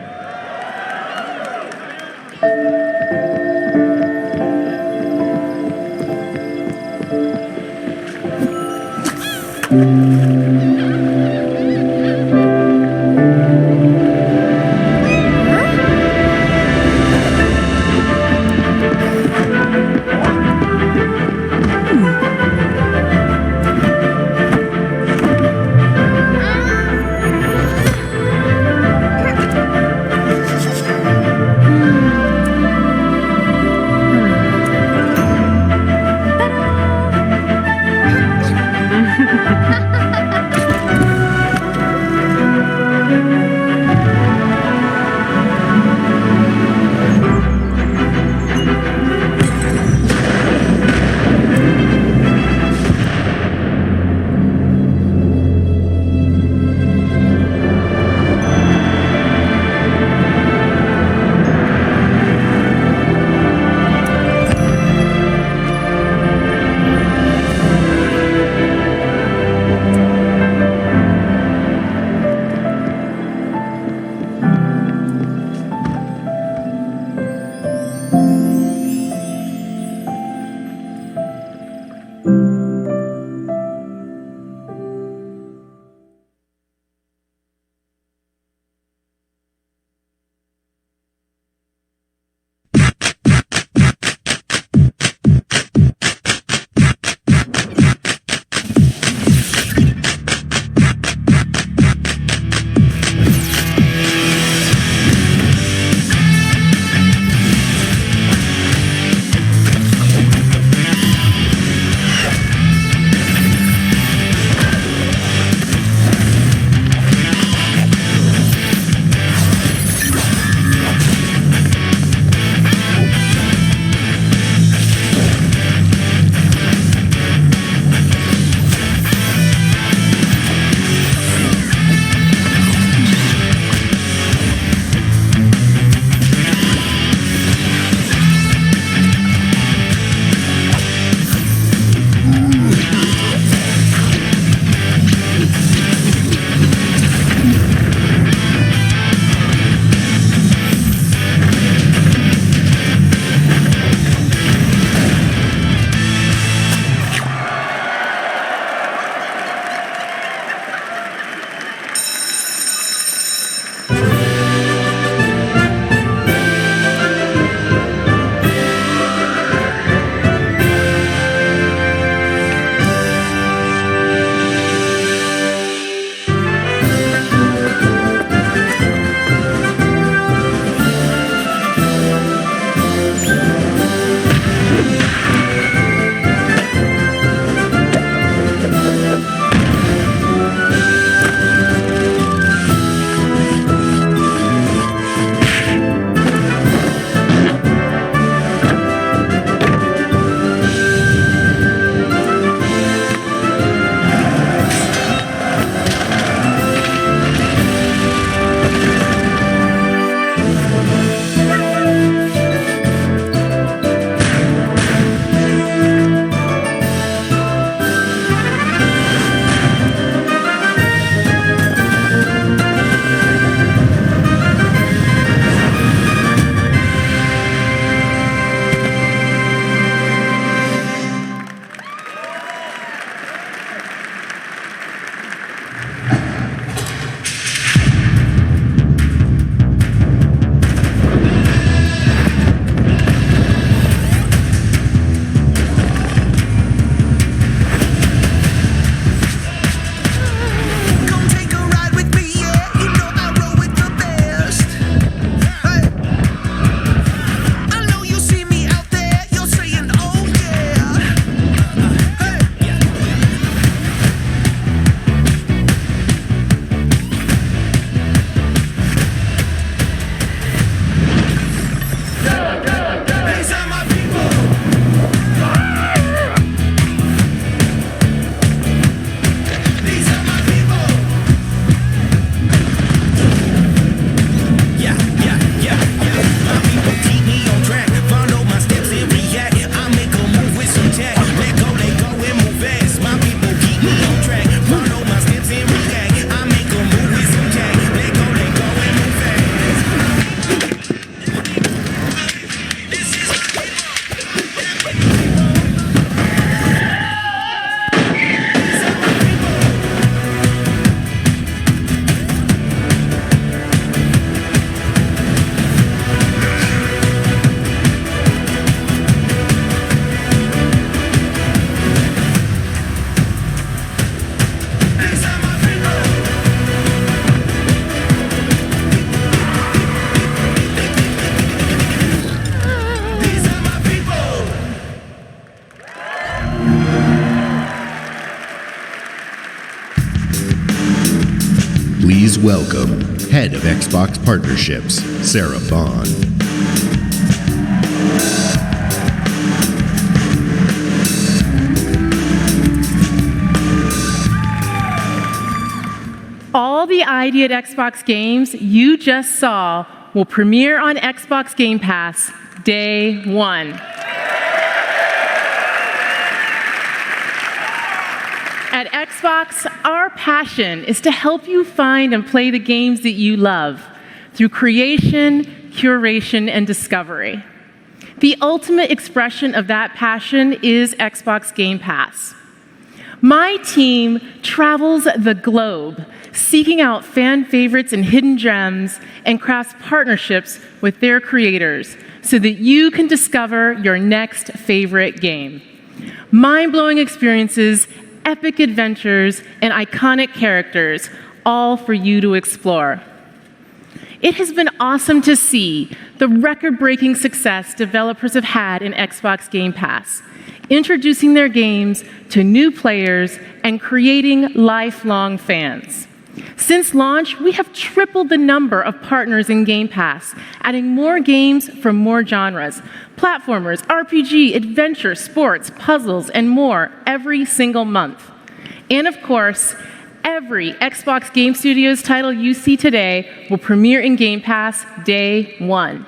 Please welcome Head of Xbox Partnerships, Sarah Bond. All the ID at Xbox games you just saw will premiere on Xbox Game Pass day one. At Xbox, our passion is to help you find and play the games that you love through creation, curation, and discovery. The ultimate expression of that passion is Xbox Game Pass. My team travels the globe, seeking out fan favorites and hidden gems, and crafts partnerships with their creators so that you can discover your next favorite game. Mind-blowing experiences, epic adventures, and iconic characters, all for you to explore. It has been awesome to see the record-breaking success developers have had in Xbox Game Pass, introducing their games to new players and creating lifelong fans. Since launch, we have tripled the number of partners in Game Pass, adding more games from more genres, platformers, RPG, adventure, sports, puzzles, and more every single month. And of course, every Xbox Game Studios title you see today will premiere in Game Pass day one.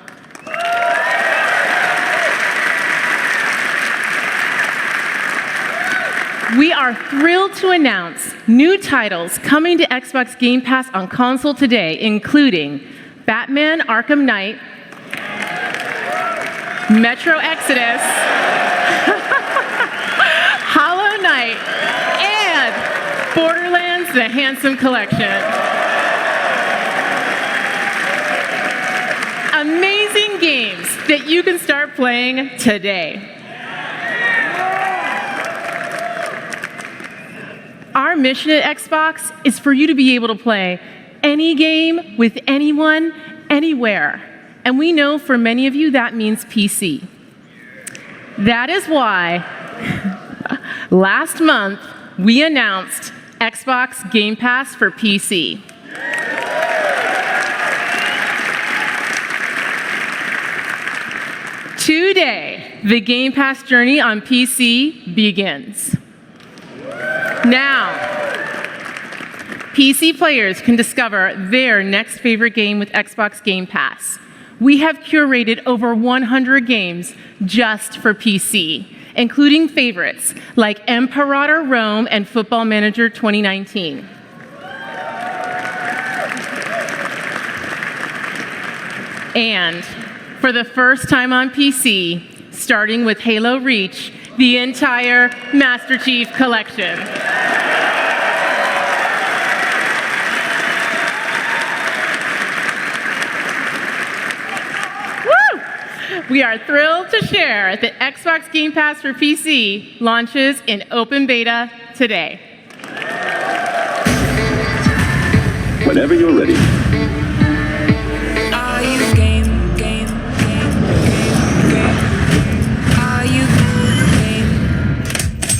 We are thrilled to announce new titles coming to Xbox Game Pass on console today, including Batman Arkham Knight, Metro Exodus, Hollow Knight, and Borderlands: The Handsome Collection. Amazing games that you can start playing today. Our mission at Xbox is for you to be able to play any game with anyone, anywhere. And we know for many of you that means PC. That is why last month we announced Xbox Game Pass for PC. Today, the Game Pass journey on PC begins. Now, PC players can discover their next favorite game with Xbox Game Pass. We have curated over 100 games just for PC, including favorites like Imperator Rome and Football Manager 2019. And for the first time on PC, starting with Halo Reach, the entire Master Chief Collection. Woo! We are thrilled to share that Xbox Game Pass for PC launches in open beta today. Whenever you're ready. Are you game? Are you game?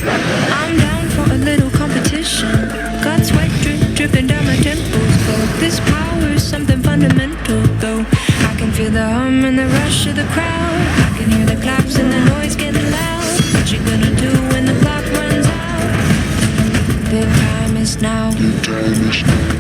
I'm down for a little competition. Got sweat dripping down my temples. But this power is something fundamental, though. I can feel the hum and the rush of the crowd. I can hear the claps and the noise getting loud. What you gonna do when the clock runs out? The time is now. The time is now.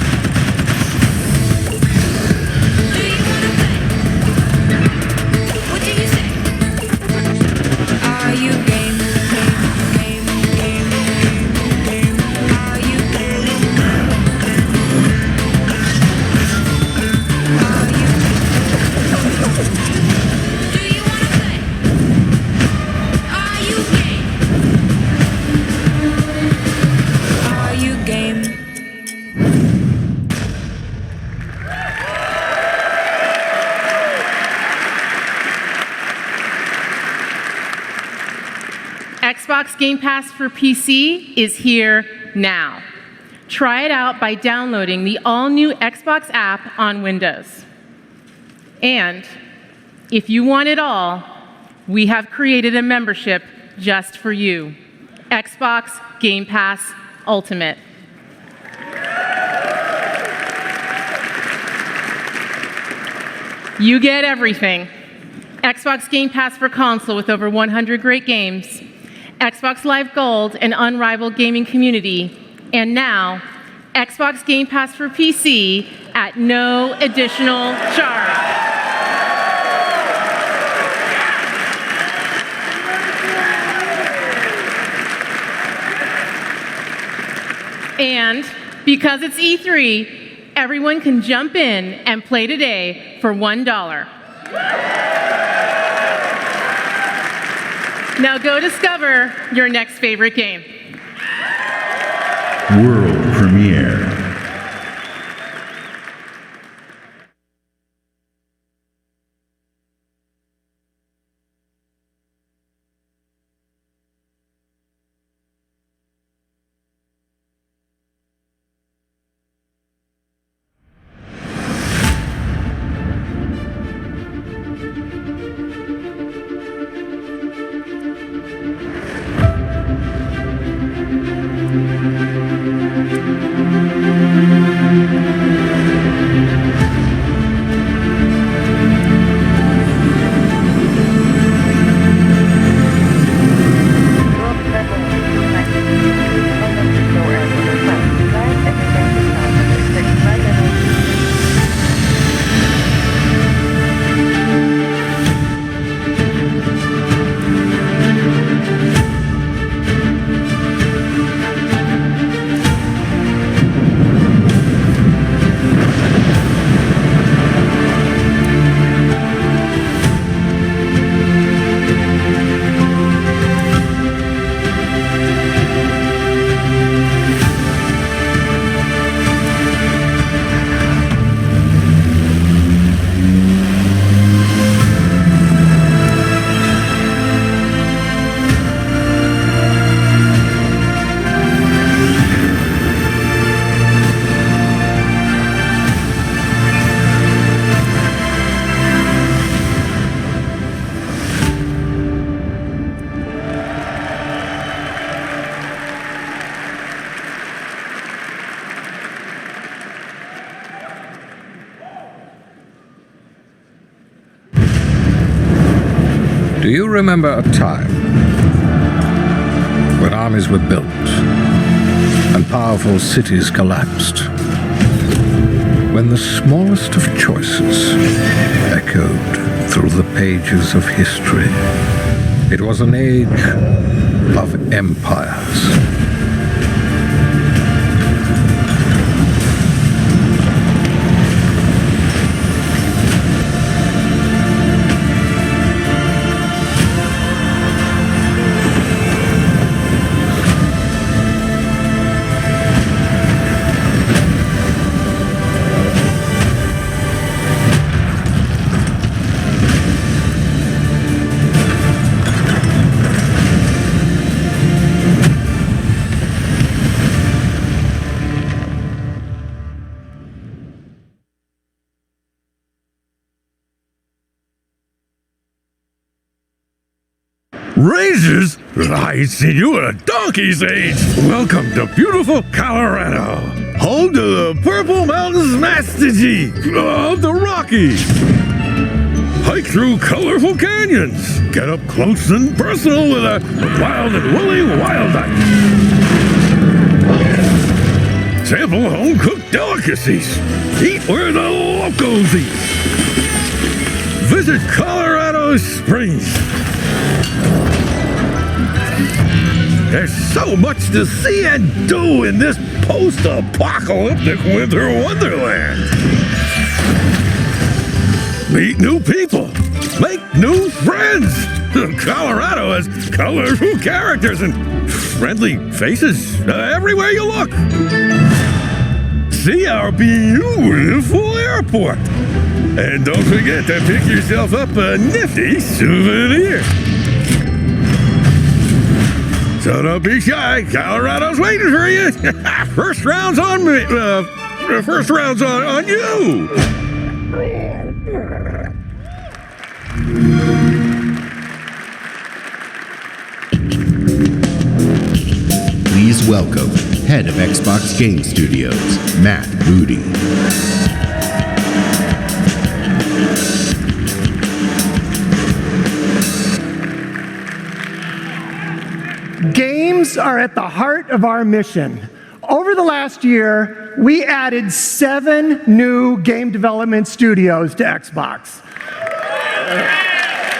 Xbox Game Pass for PC is here now. Try it out by downloading the all-new Xbox app on Windows. And if you want it all, we have created a membership just for you. Xbox Game Pass Ultimate. You get everything. Xbox Game Pass for console with over 100 great games, Xbox Live Gold, an unrivaled gaming community, and now Xbox Game Pass for PC at no additional charge. And because it's E3, everyone can jump in and play today for $1. Now go discover your next favorite game. World premiere. Do you remember a time when armies were built and powerful cities collapsed? When the smallest of choices echoed through the pages of history? It was an age of empires. Razors? I see you at a donkey's age. Welcome to beautiful Colorado, home to the Purple Mountains Master G of the Rockies. Hike through colorful canyons. Get up close and personal with a wild and woolly wildlife. Sample home-cooked delicacies. Eat where the locals eat. Visit Colorado Springs. There's so much to see and do in this post-apocalyptic winter wonderland. Meet new people. Make new friends. Colorado has colorful characters and friendly faces everywhere you look. See our beautiful airport. And don't forget to pick yourself up a nifty souvenir. So don't be shy. Colorado's waiting for you. First round's on me. First round's on you. Please welcome head of Xbox Game Studios, Matt Moody. Games are at the heart of our mission. Over the last year, we added 7 new game development studios to Xbox.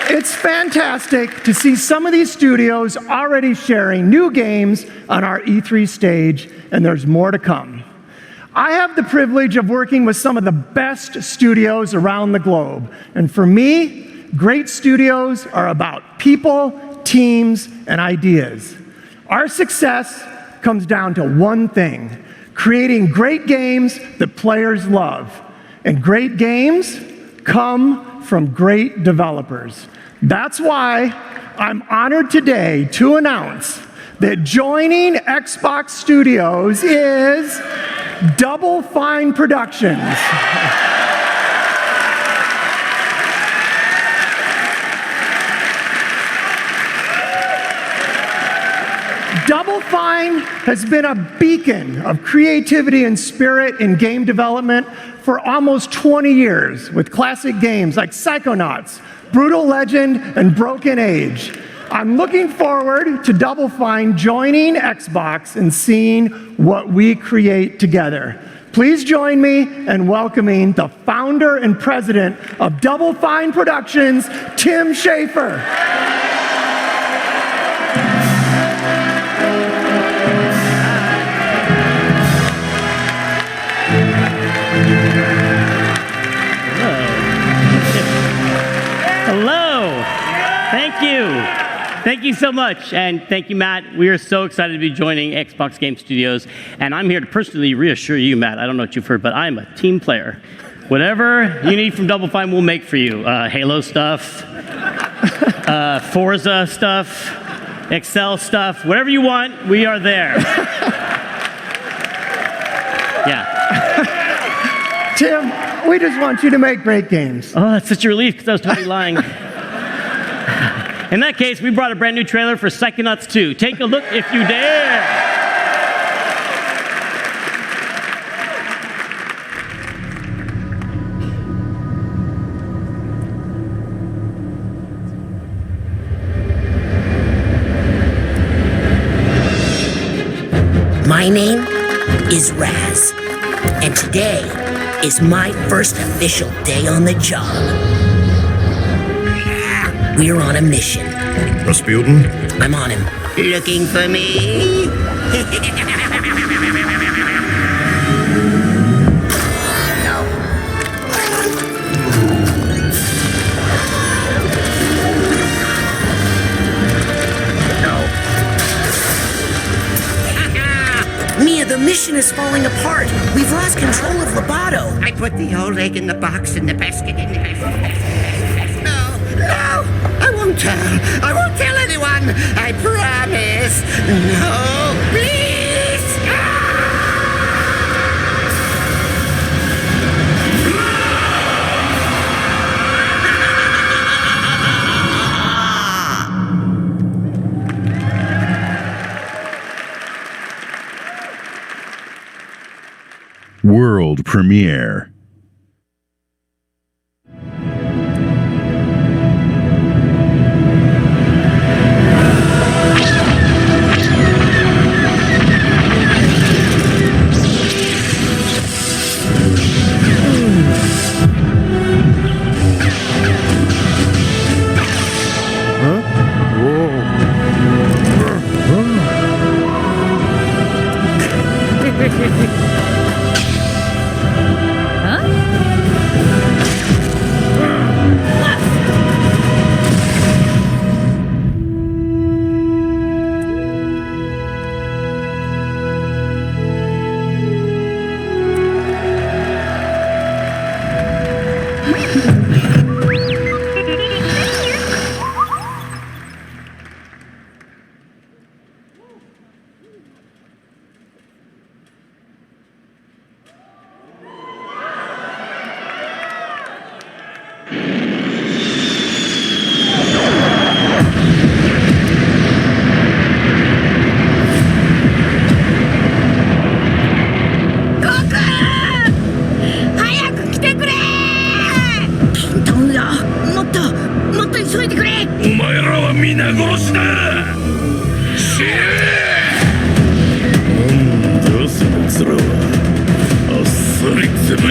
It's fantastic to see some of these studios already sharing new games on our E3 stage, and there's more to come. I have the privilege of working with some of the best studios around the globe, and for me, great studios are about people, teams, and ideas. Our success comes down to one thing: creating great games that players love. And great games come from great developers. That's why I'm honored today to announce that joining Xbox Studios is Double Fine Productions. Double Fine has been a beacon of creativity and spirit in game development for almost 20 years with classic games like Psychonauts, Brutal Legend, and Broken Age. I'm looking forward to Double Fine joining Xbox and seeing what we create together. Please join me in welcoming the founder and president of Double Fine Productions, Tim Schafer. Hello. Thank you. Thank you so much. And thank you, Matt. We are so excited to be joining Xbox Game Studios. And I'm here to personally reassure you, Matt, I don't know what you've heard, but I'm a team player. Whatever you need from Double Fine, we'll make for you. Halo stuff, Forza stuff, Excel stuff, whatever you want, we are there. Yeah. Tim, we just want you to make great games. Oh, that's such a relief because I was totally lying. In that case, we brought a brand new trailer for Psychonauts 2. Take a look if you dare. My name is Raz, and today is my first official day on the job. We're on a mission. Rasputin? I'm on him. Looking for me? Mia, the mission is falling apart. We've lost control of Lobato. I put the old egg in the box in the basket in the basket. No, I won't tell. I won't tell anyone. I promise. No, please. World premiere.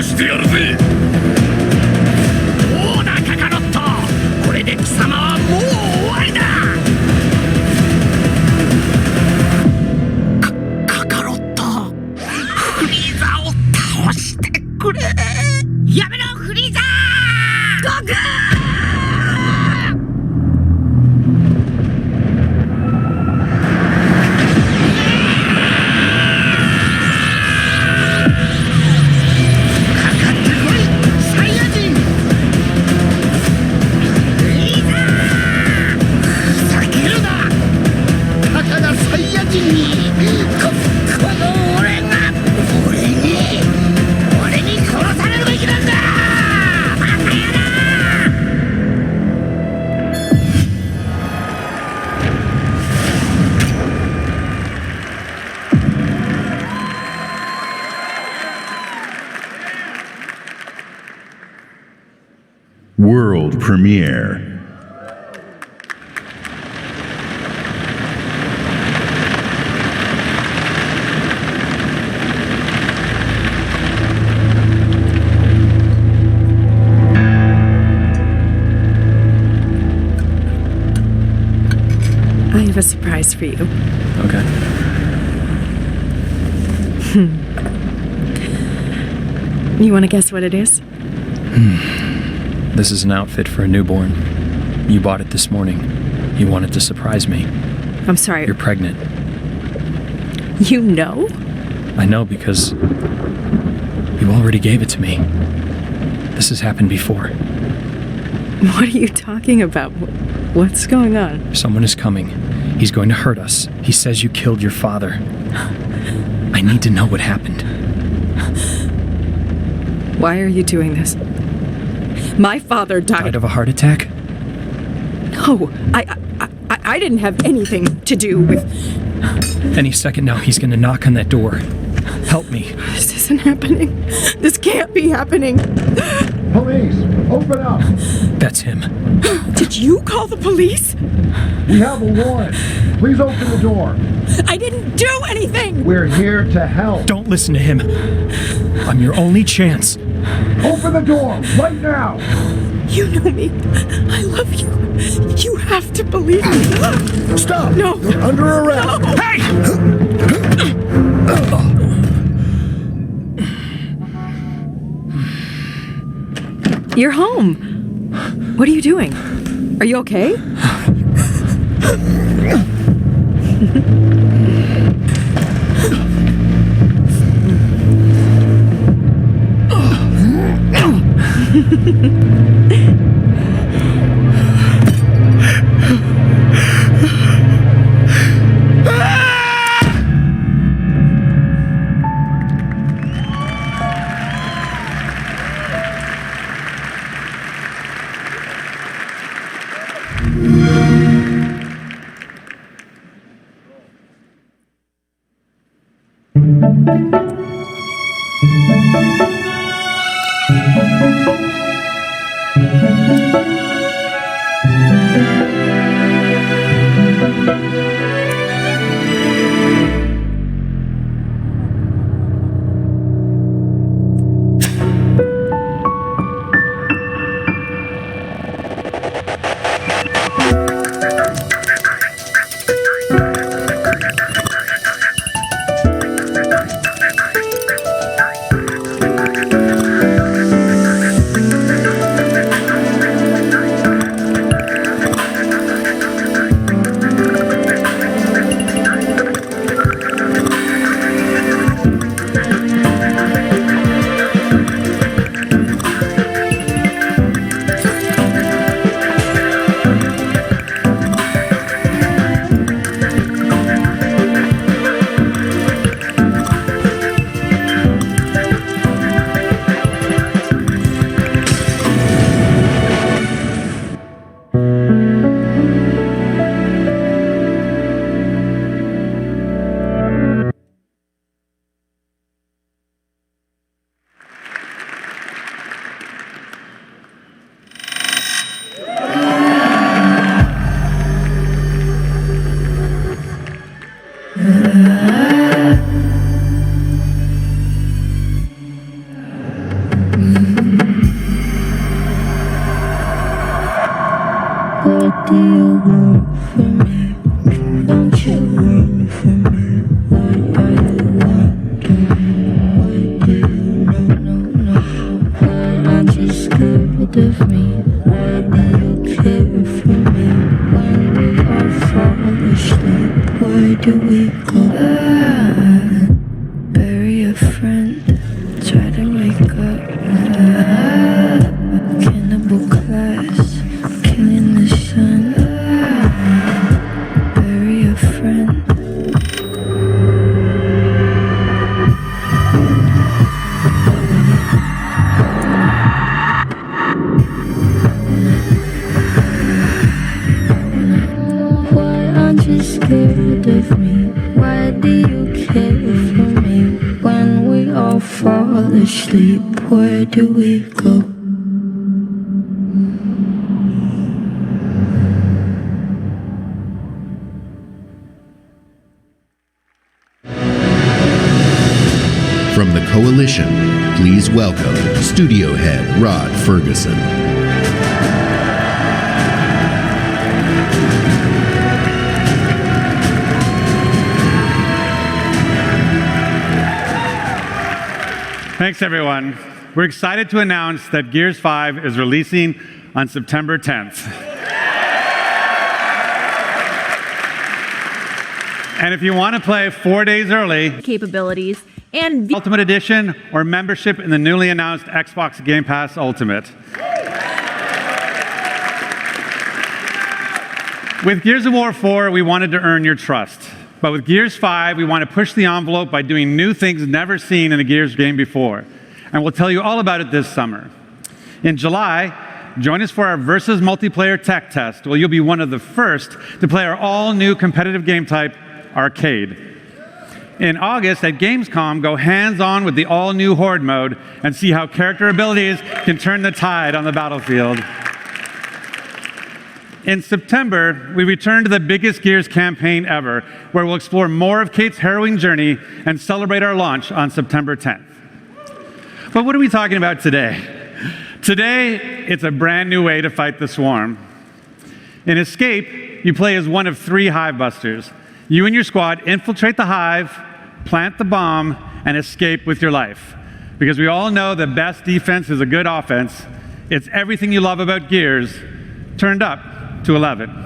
してやるぜ。どうだカカロット、これで貴様はもう終わりだ。カカロット、フリーザを倒してくれ。やめろフリーザー。ゴクー。World premiere. I have a surprise for you. Okay. You want to guess what it is? This is an outfit for a newborn. You bought it this morning. You wanted to surprise me. I'm sorry. You're pregnant. You know? I know because you already gave it to me. This has happened before. What are you talking about? What's going on? Someone is coming. He's going to hurt us. He says you killed your father. I need to know what happened. Why are you doing this? My father died. Died of a heart attack? No, I didn't have anything to do with... Any second now, he's going to knock on that door. Help me. This isn't happening. This can't be happening. Police, open up. That's him. Did you call the police? We have a warrant. Please open the door. I didn't do anything. We're here to help. Don't listen to him. I'm your only chance. Open the door right now. You know me. I love you. You have to believe me. Stop. No. You're under arrest. No. Hey! You're home. What are you doing? Are you okay? Asleep, where do we go? From the Coalition, please welcome Studio Head Rod Ferguson. Thanks, everyone. We're excited to announce that Gears 5 is releasing on September 10th. And if you want to play 4 days early, capabilities, and Ultimate Edition or membership in the newly announced Xbox Game Pass Ultimate. With Gears of War 4, we wanted to earn your trust. But with Gears 5, we want to push the envelope by doing new things never seen in a Gears game before. And we'll tell you all about it this summer. In July, join us for our Versus multiplayer tech test, where you'll be one of the first to play our all-new competitive game type, Arcade. In August at Gamescom, go hands-on with the all-new Horde mode and see how character abilities can turn the tide on the battlefield. In September, we return to the biggest Gears campaign ever, where we'll explore more of Kate's harrowing journey and celebrate our launch on September 10th. But what are we talking about today? Today, it's a brand new way to fight the swarm. In Escape, you play as one of 3 hive busters. You and your squad infiltrate the hive, plant the bomb, and escape with your life. Because we all know the best defense is a good offense. It's everything you love about Gears, turned up to 11.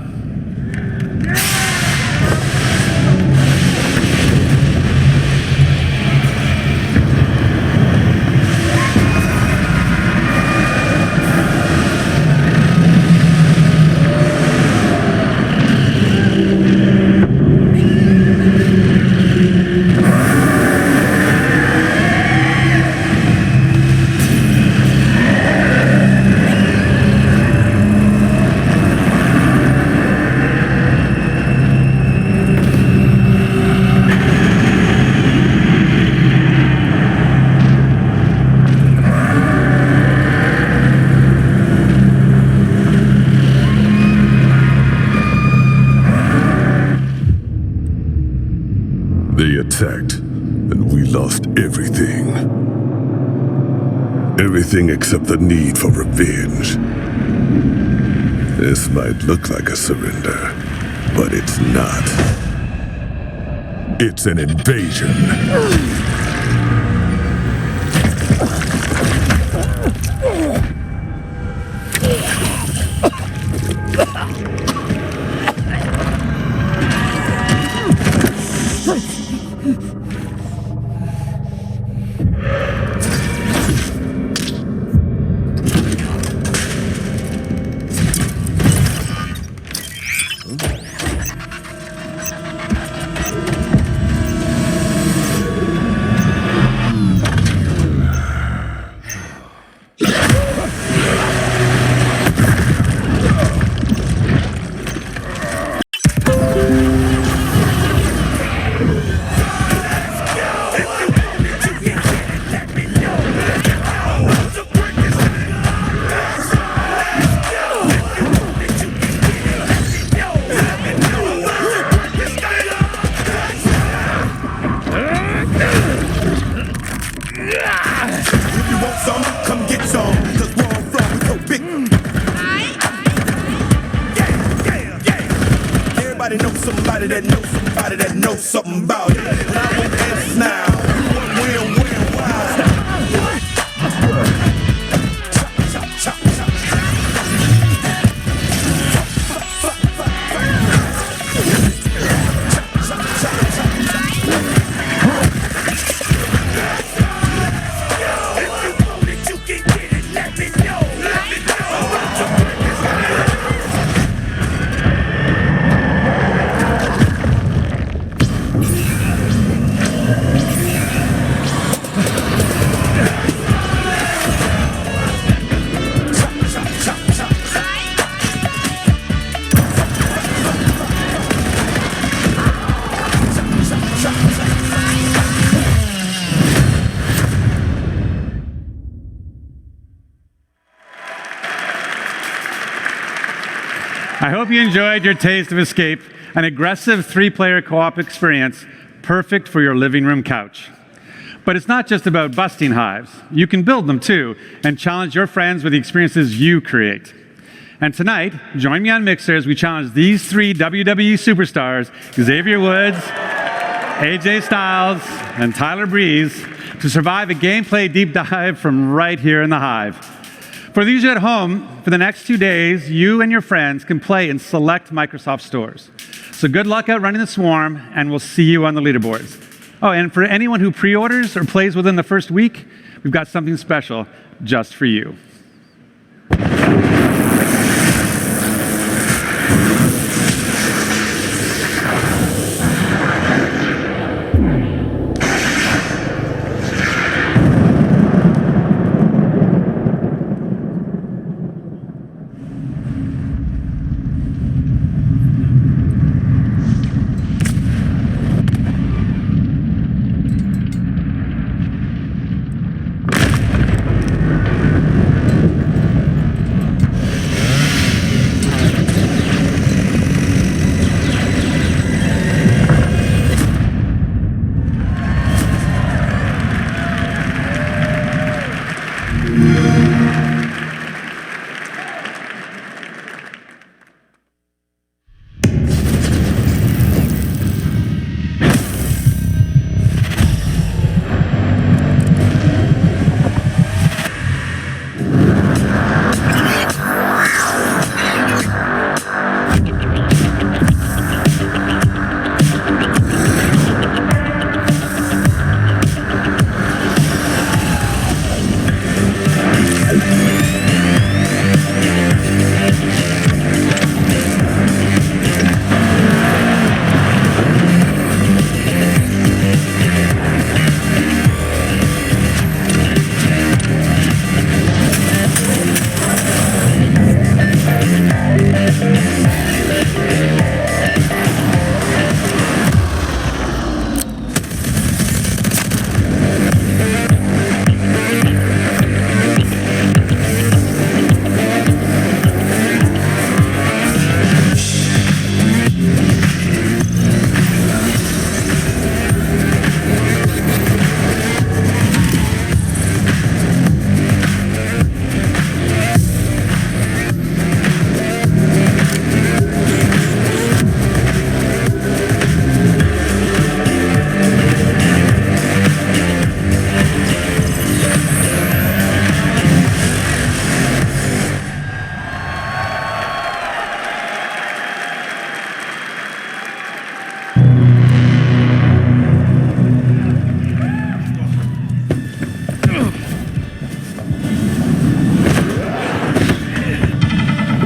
They attacked, and we lost everything. Everything except the need for revenge. This might look like a surrender, but it's not. It's an invasion. somebody that knows something about it. And I won't answer now. When, why? I hope you enjoyed your taste of Escape, an aggressive 3-player co-op experience perfect for your living room couch. But it's not just about busting hives. You can build them too and challenge your friends with the experiences you create. And tonight, join me on Mixer as we challenge these 3 WWE superstars, Xavier Woods, AJ Styles, and Tyler Breeze, to survive a gameplay deep dive from right here in the Hive. For those of you at home, for the next 2 days, you and your friends can play in select Microsoft stores. So good luck out running the swarm, and we'll see you on the leaderboards. Oh, and for anyone who pre-orders or plays within the first week, we've got something special just for you.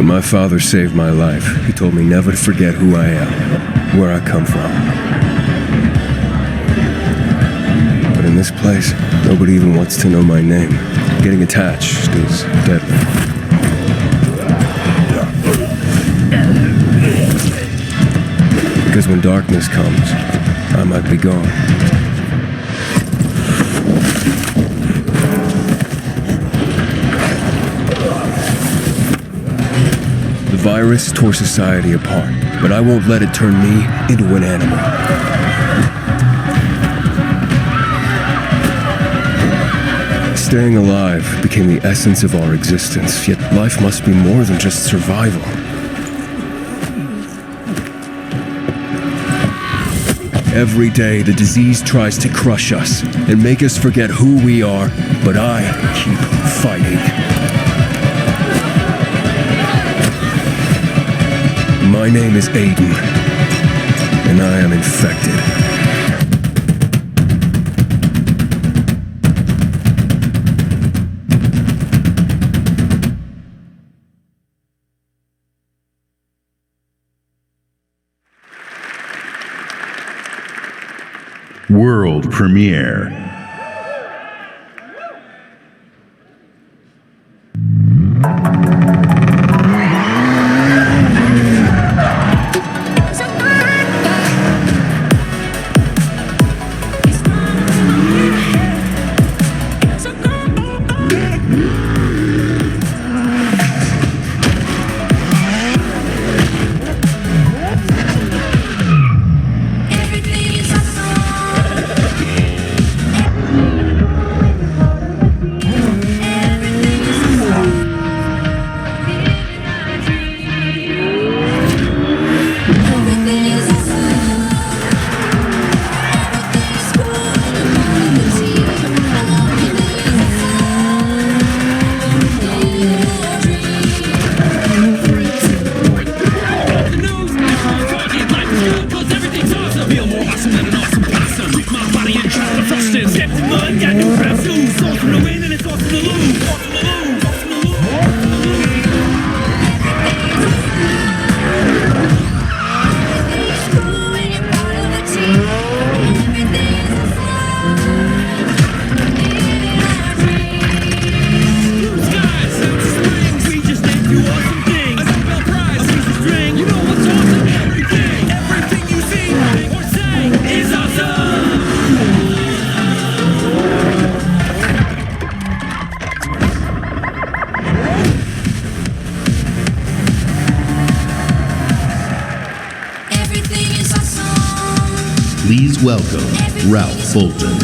My father saved my life. He told me never to forget who I am, where I come from. But in this place, nobody even wants to know my name. Getting attached is deadly. Because when darkness comes, I might be gone. The virus tore society apart, but I won't let it turn me into an animal. Staying alive became the essence of our existence, yet life must be more than just survival. Every day the disease tries to crush us and make us forget who we are, but I keep fighting. My name is Aiden, and I am infected. World premiere. Please welcome Ralph Fulton.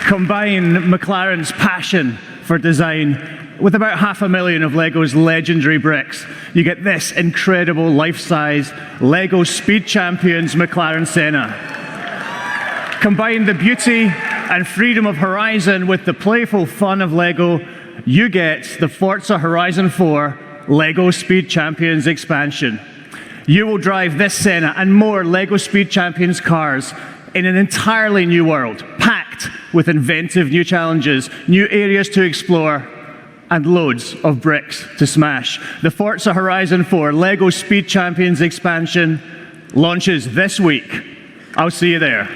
Combine McLaren's passion for design with about 500,000 of LEGO's legendary bricks. You get this incredible life-size LEGO Speed Champions McLaren Senna. Combine the beauty and freedom of Horizon with the playful fun of LEGO, you get the Forza Horizon 4 LEGO Speed Champions expansion. You will drive this Senna and more LEGO Speed Champions cars in an entirely new world, packed with inventive new challenges, new areas to explore, and loads of bricks to smash. The Forza Horizon 4 LEGO Speed Champions expansion launches this week. I'll see you there.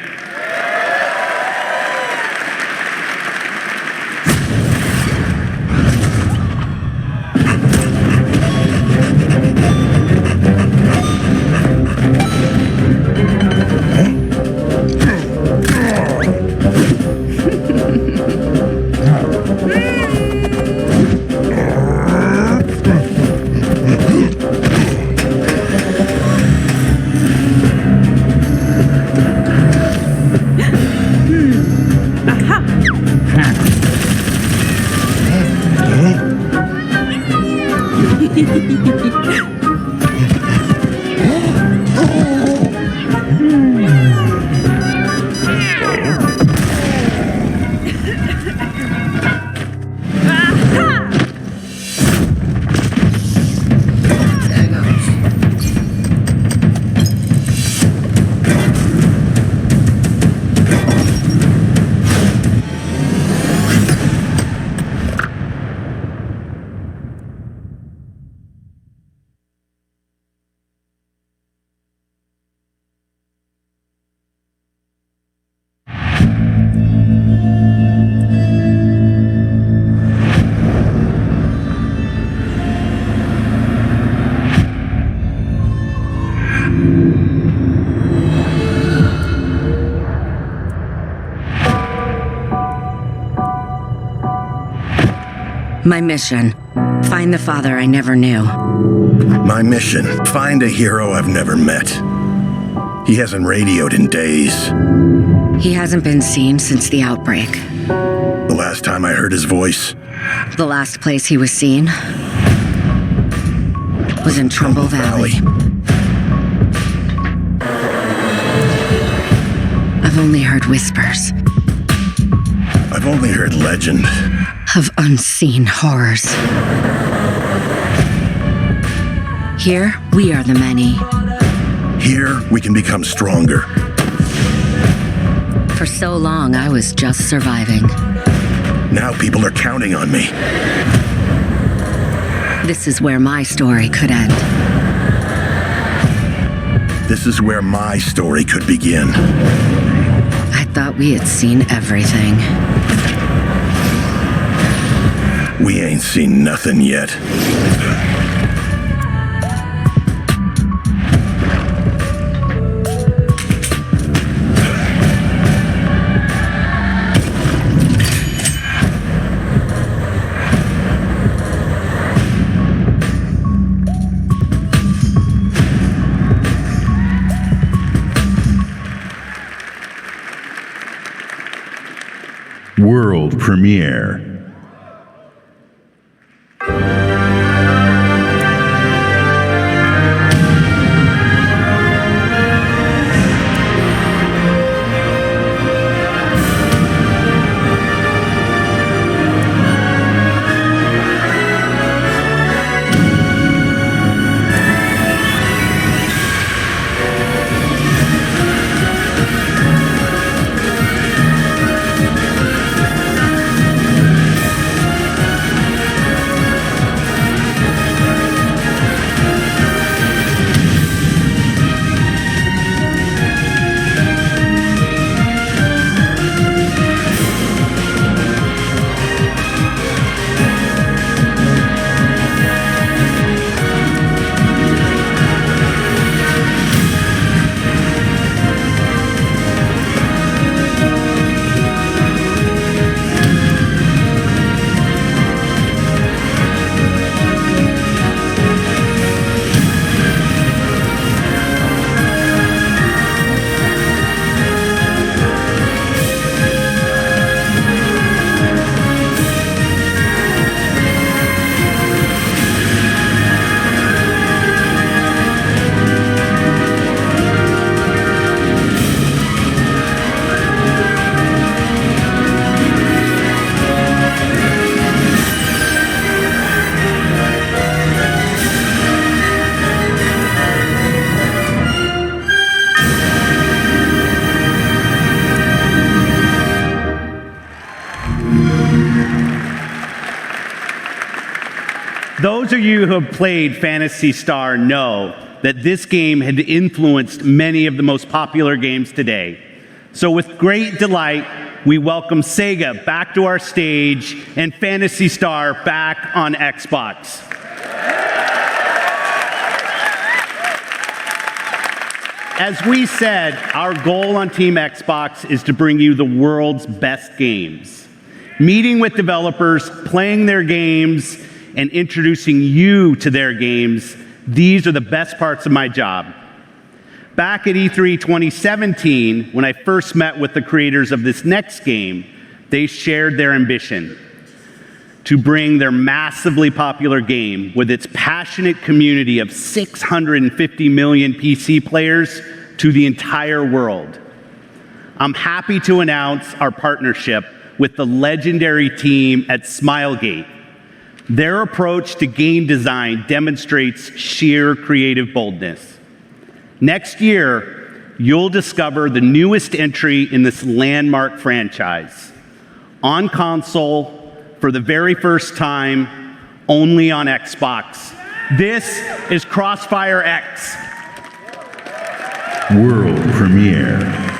My mission, find the father I never knew. My mission, find a hero I've never met. He hasn't radioed in days. He hasn't been seen since the outbreak. The last time I heard his voice, The last place he was seen was in Trumbull Valley. I've only heard whispers. I've only heard legend. Of unseen horrors. Here, we are the many. Here, we can become stronger. For so long, I was just surviving. Now people are counting on me. This is where my story could end. This is where my story could begin. I thought we had seen everything. We ain't seen nothing yet. World premiere. Those of you who have played Phantasy Star know that this game had influenced many of the most popular games today. So with great delight, we welcome Sega back to our stage and Phantasy Star back on Xbox. As we said, our goal on Team Xbox is to bring you the world's best games. Meeting with developers, playing their games, and introducing you to their games, these are the best parts of my job. Back at E3 2017, when I first met with the creators of this next game, they shared their ambition to bring their massively popular game with its passionate community of 650 million PC players to the entire world. I'm happy to announce our partnership with the legendary team at Smilegate. Their approach to game design demonstrates sheer creative boldness. Next year, you'll discover the newest entry in this landmark franchise. On console, for the very first time, only on Xbox. This is Crossfire X. World premiere.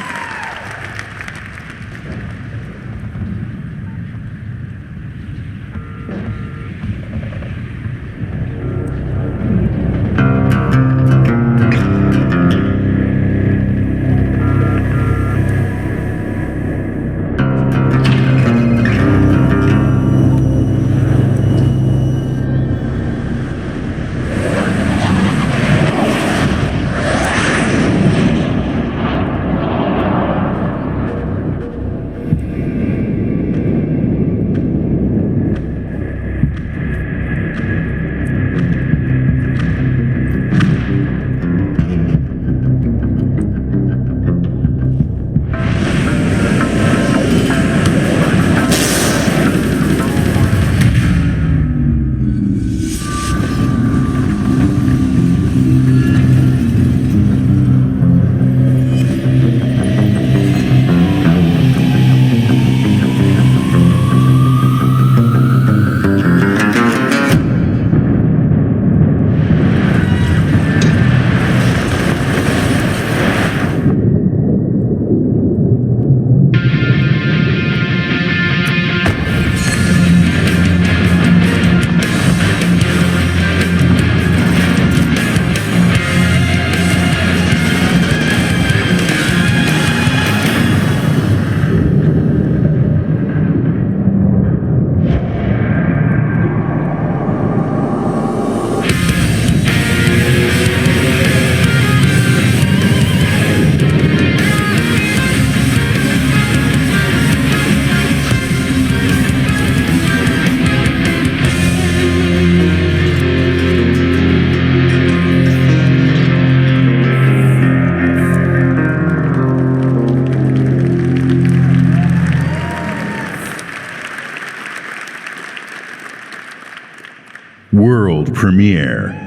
World premiere.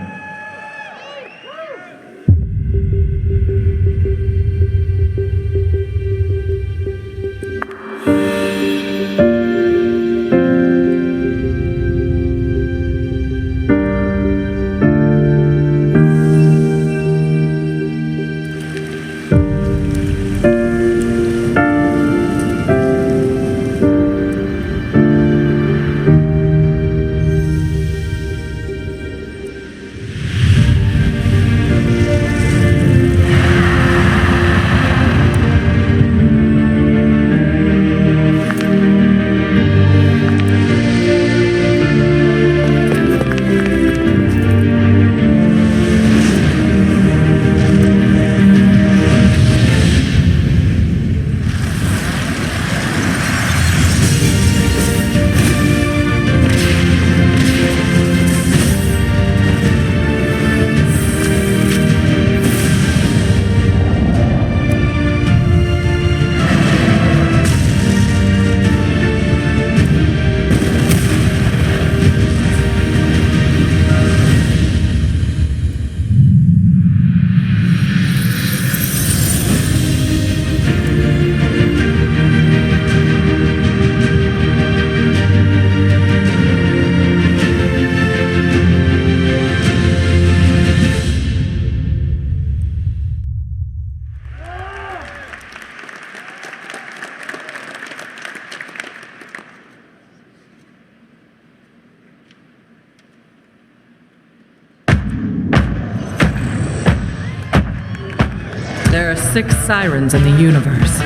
There are 6 sirens in the universe.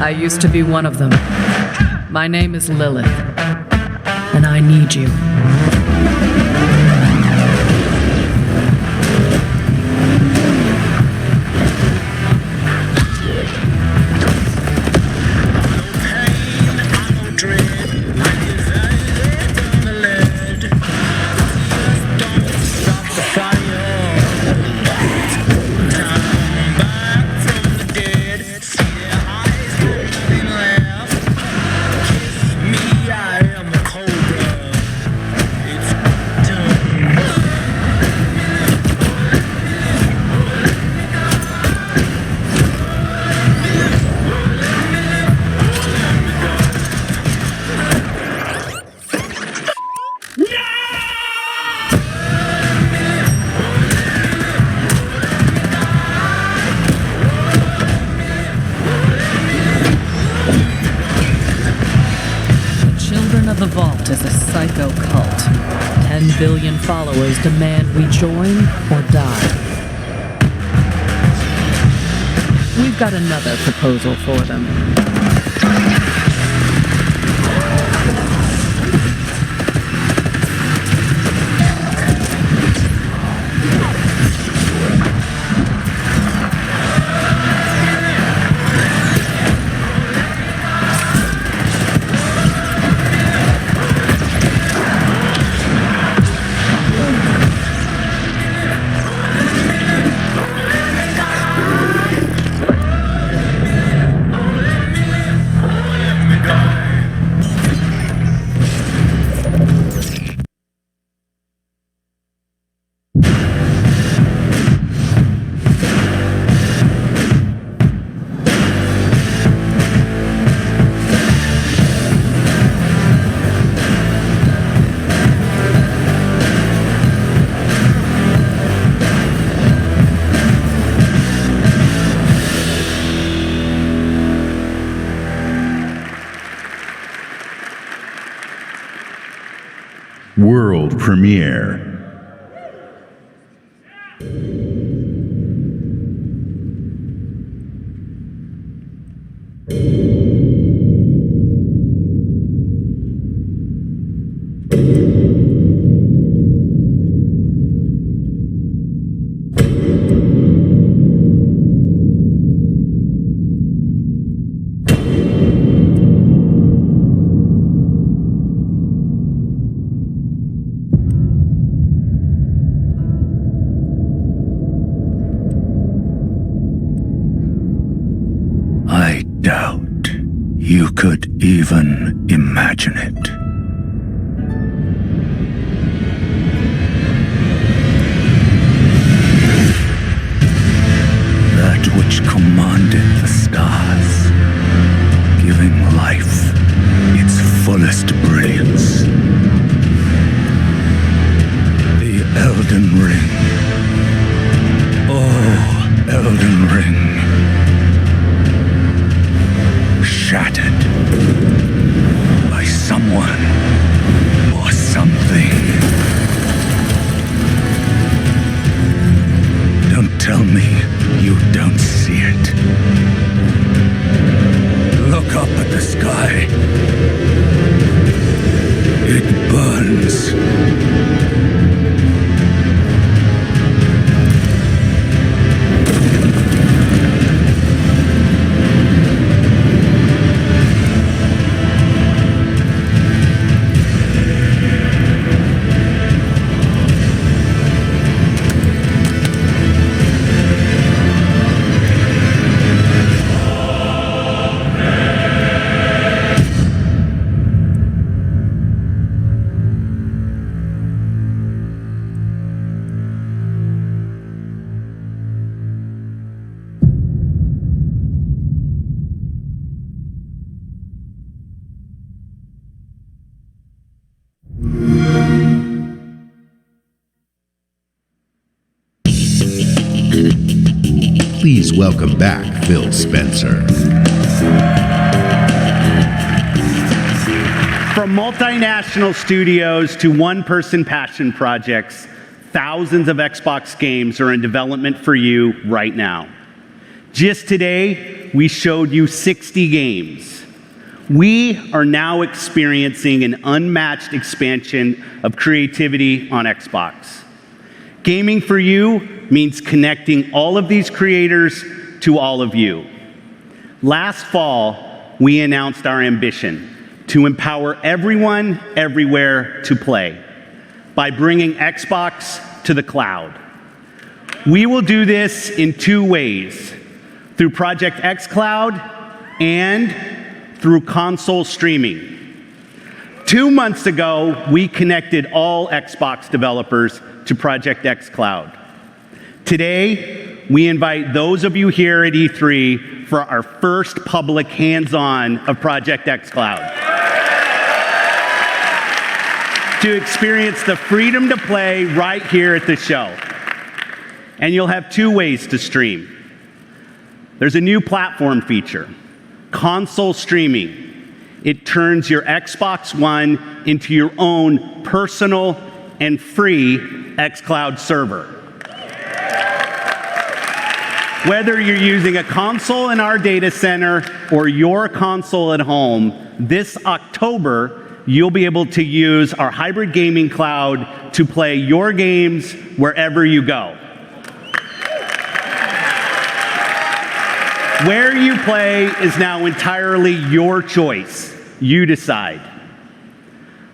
I used to be one of them. My name is Lilith, and I need you. The Vault is a psycho cult. 10 billion followers demand we join or die. We've got another proposal for them. World premiere. I doubt you could even imagine it. Elden Ring. Oh, Elden Ring. Shattered by someone or something. Don't tell me you don't see it. Look up at the sky. It burns. Please welcome back Phil Spencer. From multinational studios to one-person passion projects, thousands of Xbox games are in development for you right now. Just today, we showed you 60 games. We are now experiencing an unmatched expansion of creativity on Xbox. Gaming for you means connecting all of these creators to all of you. Last fall, we announced our ambition to empower everyone, everywhere to play by bringing Xbox to the cloud. We will do this in two ways, through Project xCloud and through console streaming. 2 months ago, we connected all Xbox developers to Project xCloud. Today, we invite those of you here at E3 for our first public hands-on of Project xCloud. To experience the freedom to play right here at the show. And you'll have two ways to stream. There's a new platform feature, console streaming. It turns your Xbox One into your own personal and free xCloud server. Whether you're using a console in our data center or your console at home, this October, you'll be able to use our hybrid gaming cloud to play your games wherever you go. Where you play is now entirely your choice. You decide.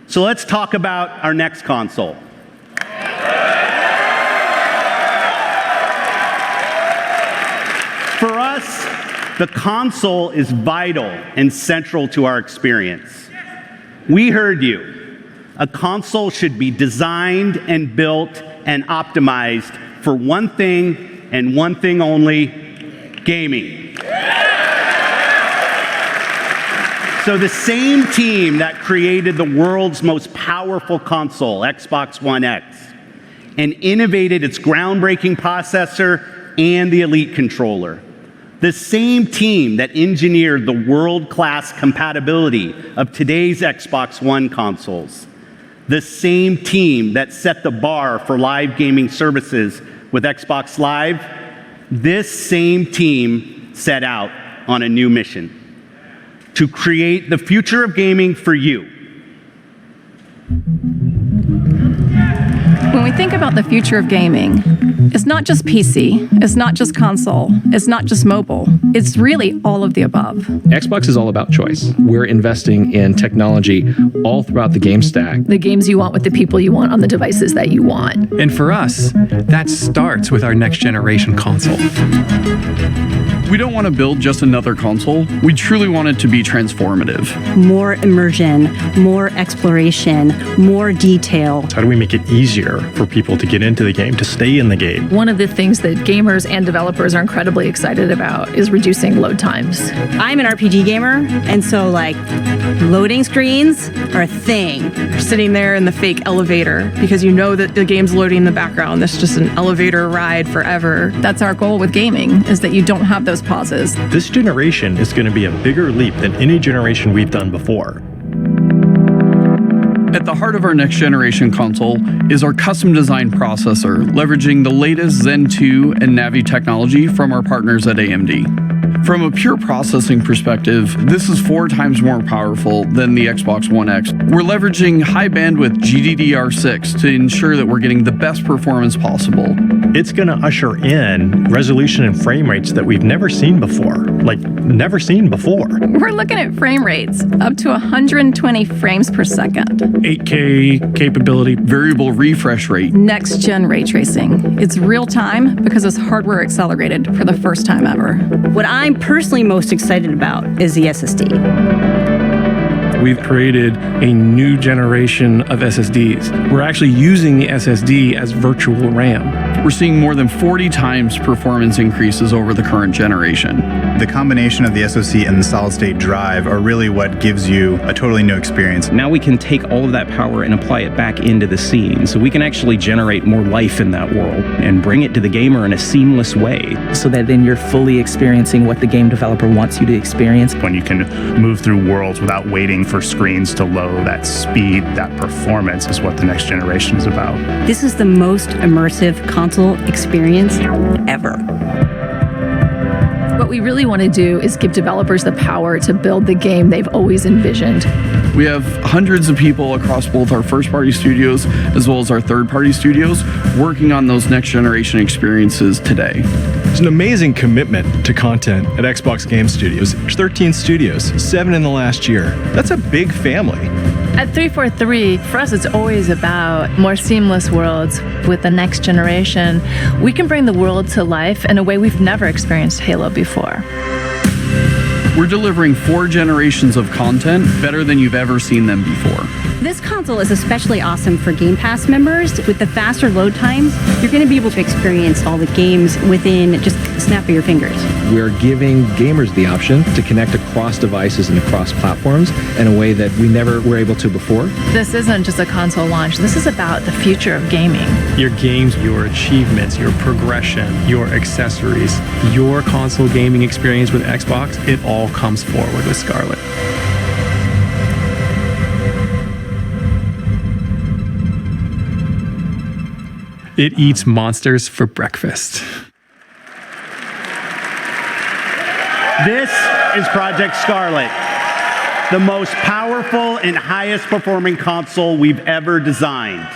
So let's talk about our next console. For us, the console is vital and central to our experience. We heard you. A console should be designed and built and optimized for one thing and one thing only, gaming. So the same team that created the world's most powerful console, Xbox One X, and innovated its groundbreaking processor and the Elite controller, the same team that engineered the world-class compatibility of today's Xbox One consoles, the same team that set the bar for live gaming services with Xbox Live, this same team set out on a new mission: to create the future of gaming for you. When we think about the future of gaming, it's not just PC, it's not just console, it's not just mobile, it's really all of the above. Xbox is all about choice. We're investing in technology all throughout the game stack. The games you want with the people you want on the devices that you want. And for us, that starts with our next generation console. We don't want to build just another console. We truly want it to be transformative. More immersion, more exploration, more detail. How do we make it easier for people to get into the game, to stay in the game? escape. One of the things that gamers and developers are incredibly excited about is reducing load times. I'm an RPG gamer, and so like loading screens are a thing. You're sitting there in the fake elevator because you know that the game's loading in the background. This is just an elevator ride forever. That's our goal with gaming, is that you don't have those pauses. This generation is going to be a bigger leap than any generation we've done before. At the heart of our next generation console is our custom designed processor, leveraging the latest Zen 2 and Navi technology from our partners at AMD. From a pure processing perspective, this is 4 times more powerful than the Xbox One X. We're leveraging high bandwidth GDDR6 to ensure that we're getting the best performance possible. It's going to usher in resolution and frame rates that we've never seen before. Like, never seen before. We're looking at frame rates up to 120 frames per second. 8K capability. Variable refresh rate. Next gen ray tracing. It's real time because it's hardware accelerated for the first time ever. What I'm personally most excited about is the SSD. We've created a new generation of SSDs. We're actually using the SSD as virtual RAM. We're seeing more than 40 times performance increases over the current generation. The combination of the SoC and the solid-state drive are really what gives you a totally new experience. Now we can take all of that power and apply it back into the scene, so we can actually generate more life in that world and bring it to the gamer in a seamless way. So that then you're fully experiencing what the game developer wants you to experience. When you can move through worlds without waiting for screens to load, that speed, that performance is what the next generation is about. This is the most immersive console experience ever. What we really want to do is give developers the power to build the game they've always envisioned. We have hundreds of people across both our first-party studios as well as our third-party studios working on those next-generation experiences today. There's an amazing commitment to content at Xbox Game Studios. There's 13 studios, 7 in the last year. That's a big family. At 343, for us, it's always about more seamless worlds with the next generation. We can bring the world to life in a way we've never experienced Halo before. We're delivering 4 generations of content better than you've ever seen them before. This console is especially awesome for Game Pass members. With the faster load times, you're going to be able to experience all the games within just a snap of your fingers. We're giving gamers the option to connect across devices and across platforms in a way that we never were able to before. This isn't just a console launch. This is about the future of gaming. Your games, your achievements, your progression, your accessories, your console gaming experience with Xbox, it all comes forward with Scarlett. It eats monsters for breakfast. This is Project Scarlett, the most powerful and highest performing console we've ever designed.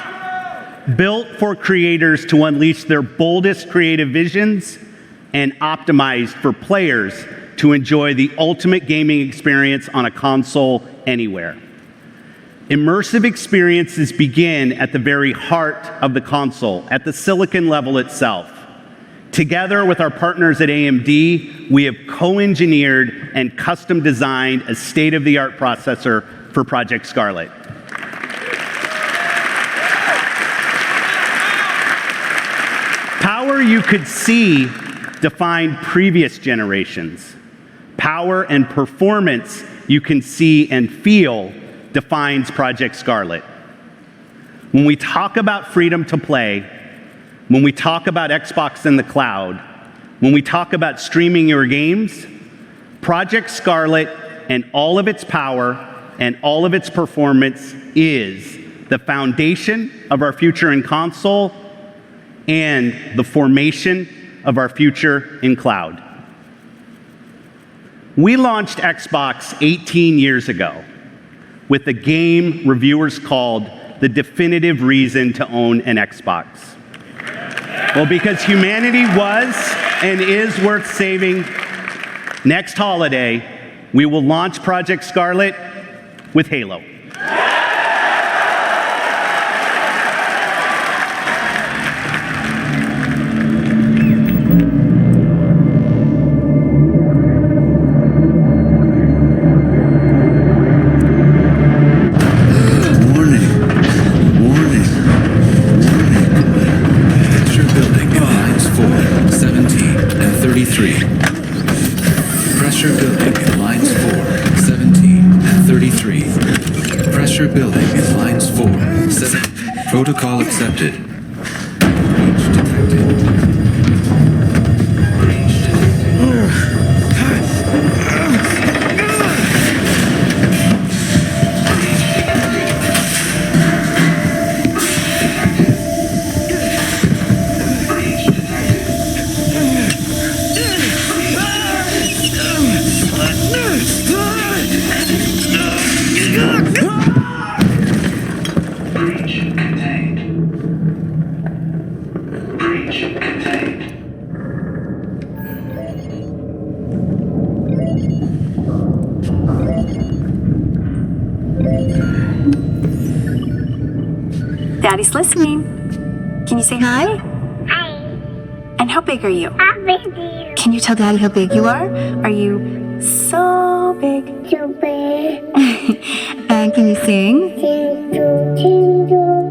Built for creators to unleash their boldest creative visions and optimized for players to enjoy the ultimate gaming experience on a console anywhere. Immersive experiences begin at the very heart of the console, at the silicon level itself. Together with our partners at AMD, we have co-engineered and custom designed a state-of-the-art processor for Project Scarlett. Power you could see defined previous generations. Power and performance you can see and feel defines Project Scarlett. When we talk about freedom to play, when we talk about Xbox in the cloud, when we talk about streaming your games, Project Scarlett and all of its power and all of its performance is the foundation of our future in console and the formation of our future in cloud. We launched Xbox 18 years ago with a game reviewers called the definitive reason to own an Xbox. Well, because humanity was and is worth saving, next holiday, we will launch Project Scarlett with Halo. Warning. Enter building. Protocol accepted. Daddy's listening. Can you say hi? Hi. And how big are you? How big are you? Can you tell Daddy how big you are? Are you so big? So big. And can you sing?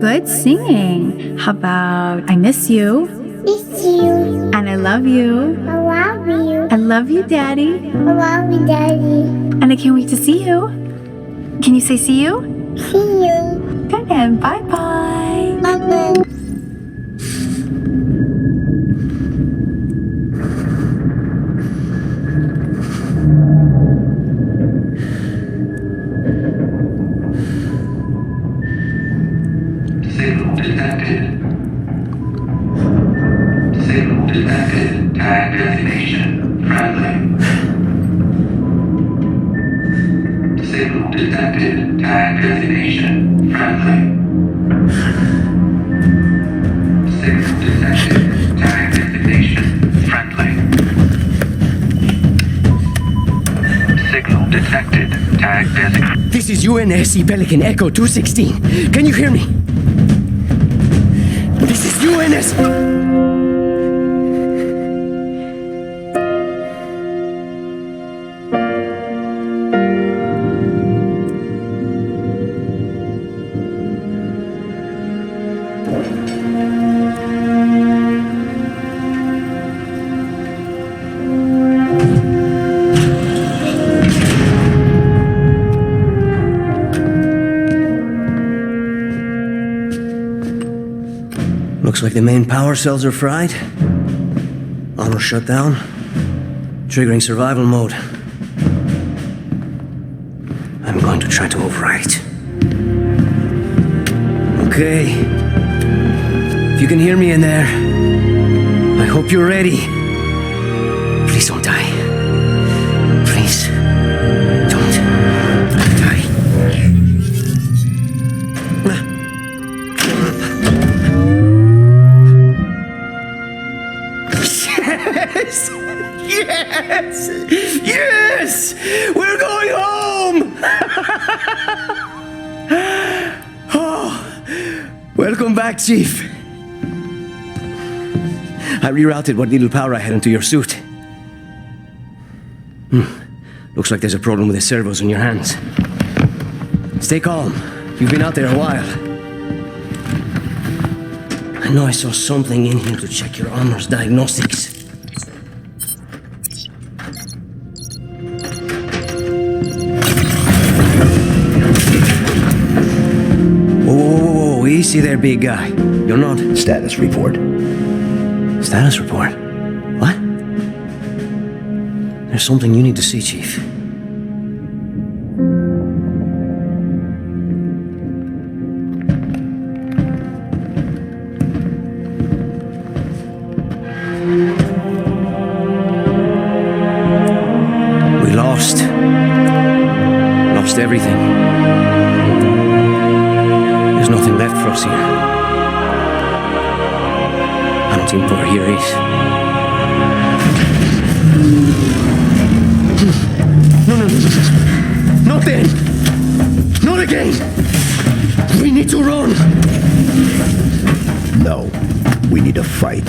Good singing. How about I miss you? Miss you. And I love you. I love you. I love you, Daddy. I love you, Daddy. And I can't wait to see you. Can you say see you? See you. Good, and bye-bye. Bye-bye. Signal detected. Signal detected. Tag designation. Friendly. Signal detected. Tag designation. Friendly. Signal detected. Tag designation. Friendly. Signal detected. Tag designation. This is UNSC Pelican Echo 216. Can you hear me? This is UNS. Looks like the main power cells are fried. Armor shut down. Triggering survival mode. I'm going to try to overwrite. Okay. If you can hear me in there, I hope you're ready. Please don't die. Please don't die. Yes! Yes! We're going home! Oh, welcome back, Chief. I rerouted what little power I had into your suit. Looks like there's a problem with the servos in your hands. Stay calm. You've been out there a while. I know I saw something in here to check your armor's diagnostics. Whoa, easy there, big guy. You're not... Status report. Status report? What? There's something you need to see, Chief. We lost everything. There's nothing left for us here. I don't think power here is. No. Not then. Not again. We need to run. No. We need to fight.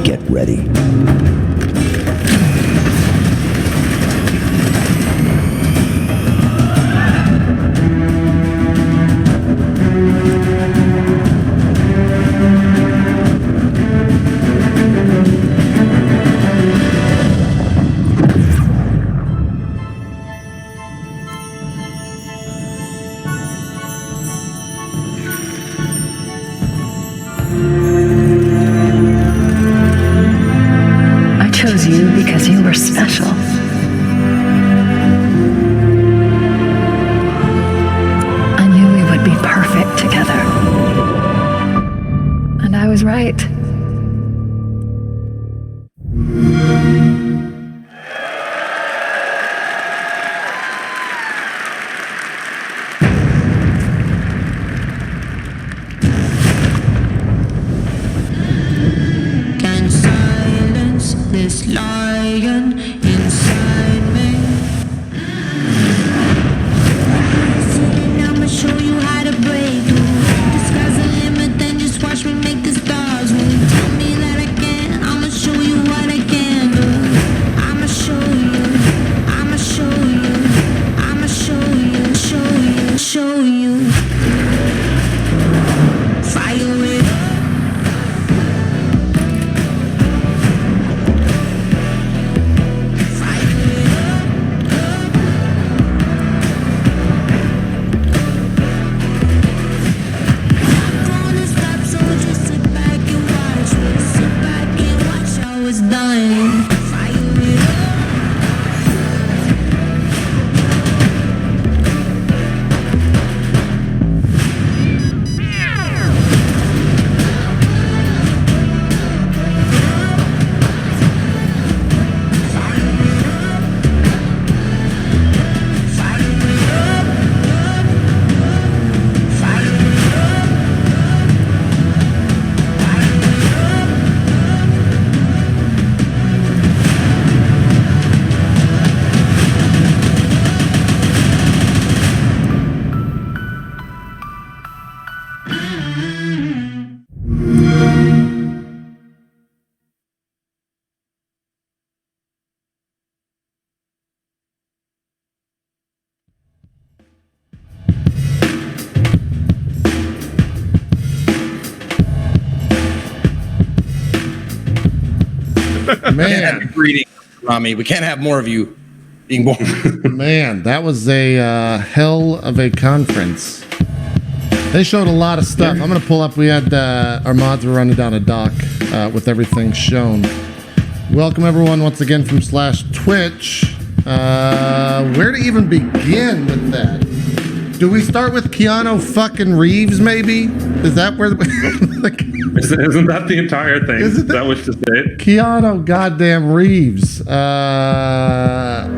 Get ready. chose you because you were special. I knew we would be perfect together. And I was right. This lion inside me. I'ma show you how to break through. The sky's the limit, then just watch me make the stars move. Tell me that I can, I'ma show you what I can do. I'ma show you, I'ma show you, I'ma show you, show you. Fire it up. Man, greeting, Rami. We can't have more of you being born. Man, that was a hell of a conference. They showed a lot of stuff. I'm going to pull up. We had our mods were running down a doc with everything shown. Welcome, everyone, once again from /Twitch. Where to even begin with that? Do we start with Keanu fucking Reeves, maybe? Is that where... Isn't that the entire thing? Is that what you said? Keanu goddamn Reeves. Yeah,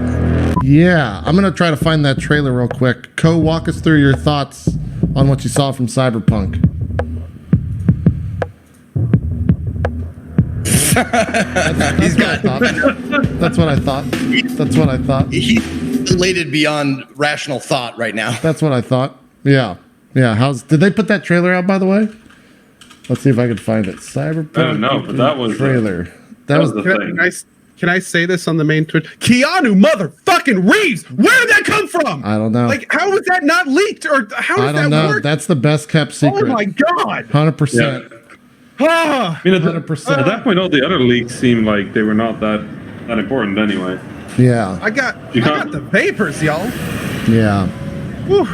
I'm going to try to find that trailer real quick. Co, walk us through your thoughts on what you saw from Cyberpunk. That's what I thought. He's elated beyond rational thought right now. That's what I thought. Yeah. Did they put that trailer out, by the way? Let's see if I can find it. Cyberpunk. I don't know, but that was trailer. That was the thing. Can I say this on the main Twitch? Keanu motherfucking Reeves! Where did that come from? I don't know. Like, how was that not leaked? Or how does that work? That's the best kept secret. Oh my god! 100%. I mean, at that point, all the other leaks seemed like they were not that important anyway. Yeah. I got the vapors, y'all. Yeah. Whew.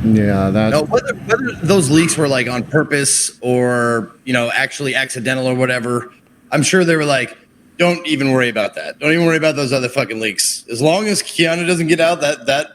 Yeah, no, whether those leaks were like on purpose or actually accidental or whatever, I'm sure they were like, don't even worry about that. Don't even worry about those other fucking leaks. As long as Keanu doesn't get out, that